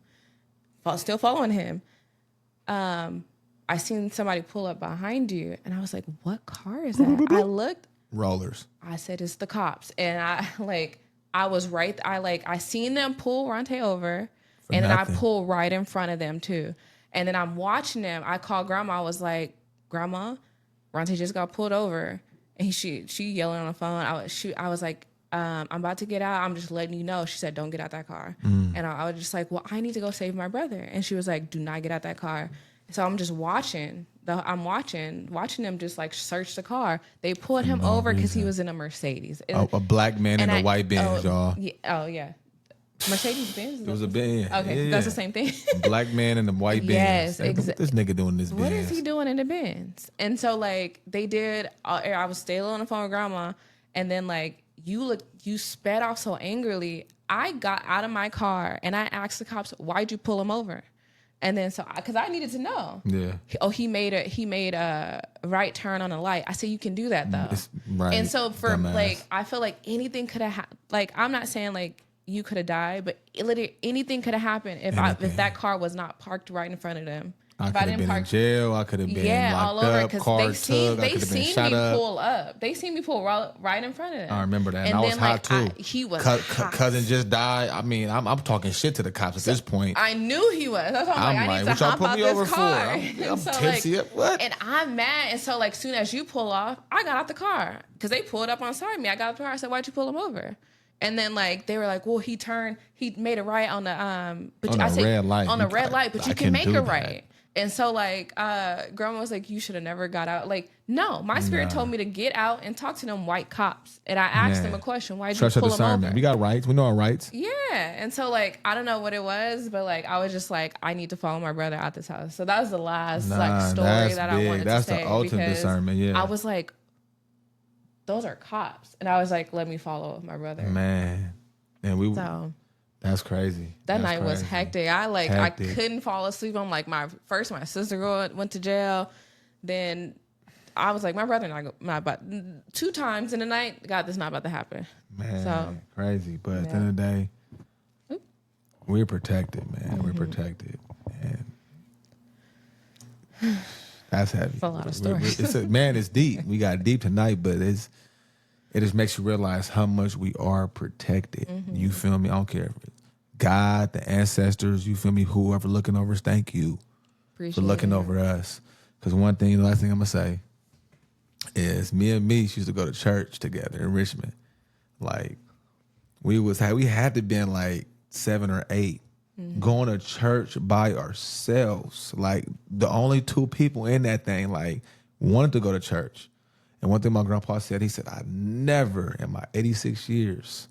Still following him. I seen somebody pull up behind you, and I was like, what car is that? I looked. Rollers. I said, it's the cops. And I was right. I seen them pull Ronte over, and then I pulled right in front of them too. And then I'm watching him. I called grandma. I was like, Grandma, Ronte just got pulled over. And she yelling on the phone. I was like, I'm about to get out. I'm just letting you know. She said, don't get out that car. And I was just like, well, I need to go save my brother. And she was like, do not get out that car. So I'm just watching. I'm watching them just like search the car. They pulled him over because he was in a Mercedes. And, a black man in a white Benz, y'all. Yeah. Mercedes Benz? It was a Benz. Okay, that's the same thing. Black man in the white Benz. Yes, exactly. What this nigga doing in this Benz? What is he doing in the Benz? And so like they did. I was still on the phone with grandma, and then like you sped off so angrily. I got out of my car and I asked the cops, "Why'd you pull him over?" And then because I needed to know. Yeah. He made a right turn on a light. I said, you can do that though. Right. And so for Dumbass. like, I feel like anything could have like, I'm not saying like you could have died, but literally anything could have happened if that car was not parked right in front of them. I could have been in jail. I could have been locked all over, up, car tugged. I could have been shot up. Pull up. They seen me pull right in front of them. I remember that. And I was hot too. He was hot. Cousin just died. I mean, I'm talking shit to the cops at this point. I knew he was. That's why I'm like, I need to hop out this car. I'm so tipsy. What? And I'm mad. And so like, soon as you pull off, I got out the car because they pulled up on side of me. I got out the car. I said, why'd you pull him over? And then like they were like, well, he made a right on the red light. On a red light, but you can make a right. And so like grandma was like, you should have never got out. Like, no, my spirit told me to get out and talk to them white cops. And I asked them a question, why'd you pull them over? We got rights. We know our rights. Yeah. And so like I don't know what it was, but like I was just like, I need to follow my brother out this house. So that was the last story that I wanted to say. That's the ultimate discernment, yeah. I was like, those are cops. And I was like, let me follow my brother. Man. And that's crazy. That night was hectic. I couldn't fall asleep. I'm like, my sister went to jail. Then I was like, my brother not about 2 times in the night. God, this is not about to happen. Man, so crazy. But at the end of the day, we're protected, man. Mm-hmm. We're protected. And that's heavy. It's a lot of stories. It's deep. We got deep tonight, but it just makes you realize how much we are protected. Mm-hmm. You feel me? I don't care if it's God, the ancestors, you feel me? Whoever looking over us, thank you for looking over us. Because one thing, the last thing I'm going to say is me and me used to go to church together in Richmond. Like, we had to been like 7 or 8 going to church by ourselves. Like, the only 2 people in that thing, like, wanted to go to church. And one thing my grandpa said, he said, I never in my 86 years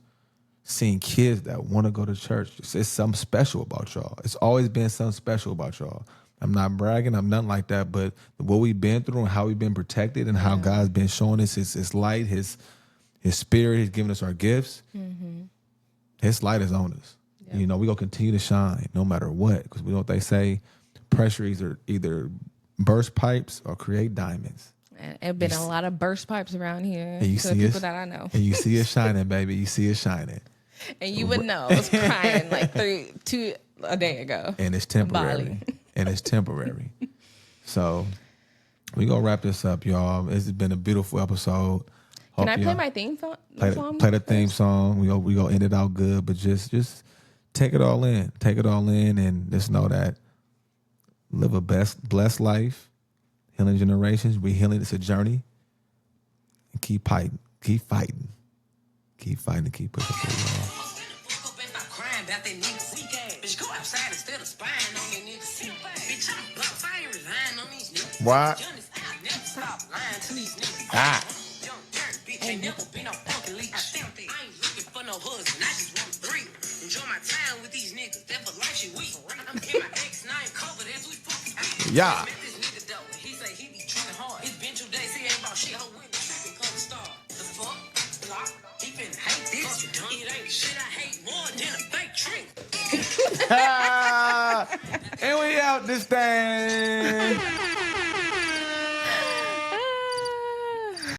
seen kids that want to go to church. It's something special about y'all. It's always been something special about y'all. I'm not bragging. I'm nothing like that. But what we've been through and how we've been protected and how God's been showing us his light, his spirit, he's giving us our gifts. Mm-hmm. His light is on us. Yep. You know, we're going to continue to shine no matter what. Because we know what they say, pressure either burst pipes or create diamonds. And there been a lot of burst pipes around here. And you see people that I know. And you see it shining, baby. You see it shining. And you would know. I was crying like 2 a day ago. And it's temporary. And it's temporary. So we gonna wrap this up, y'all. It's been a beautiful episode. Can I play my theme song? Play the theme song. We gonna end it out good, but just take it all in. Take it all in, and just know that live a blessed life. Healing generations. We healing. It's a journey. And keep fighting. Keep fighting. Keep fighting. Keep pushing through, y'all. What? Ah. Ain't never been a fucking leech. I ain't looking for no husband. I just want 3. Enjoy my time with these niggas. That for life shit weak. I'm in my X9 covered as we fucking. Yeah. This nigga though, he say he be trying hard. It's been 2 days, he ain't about shit. Ho win the tripping cover star. The fuck? Block? He finna hate this. It ain't shit I hate more than a fake trick. And we out this thing.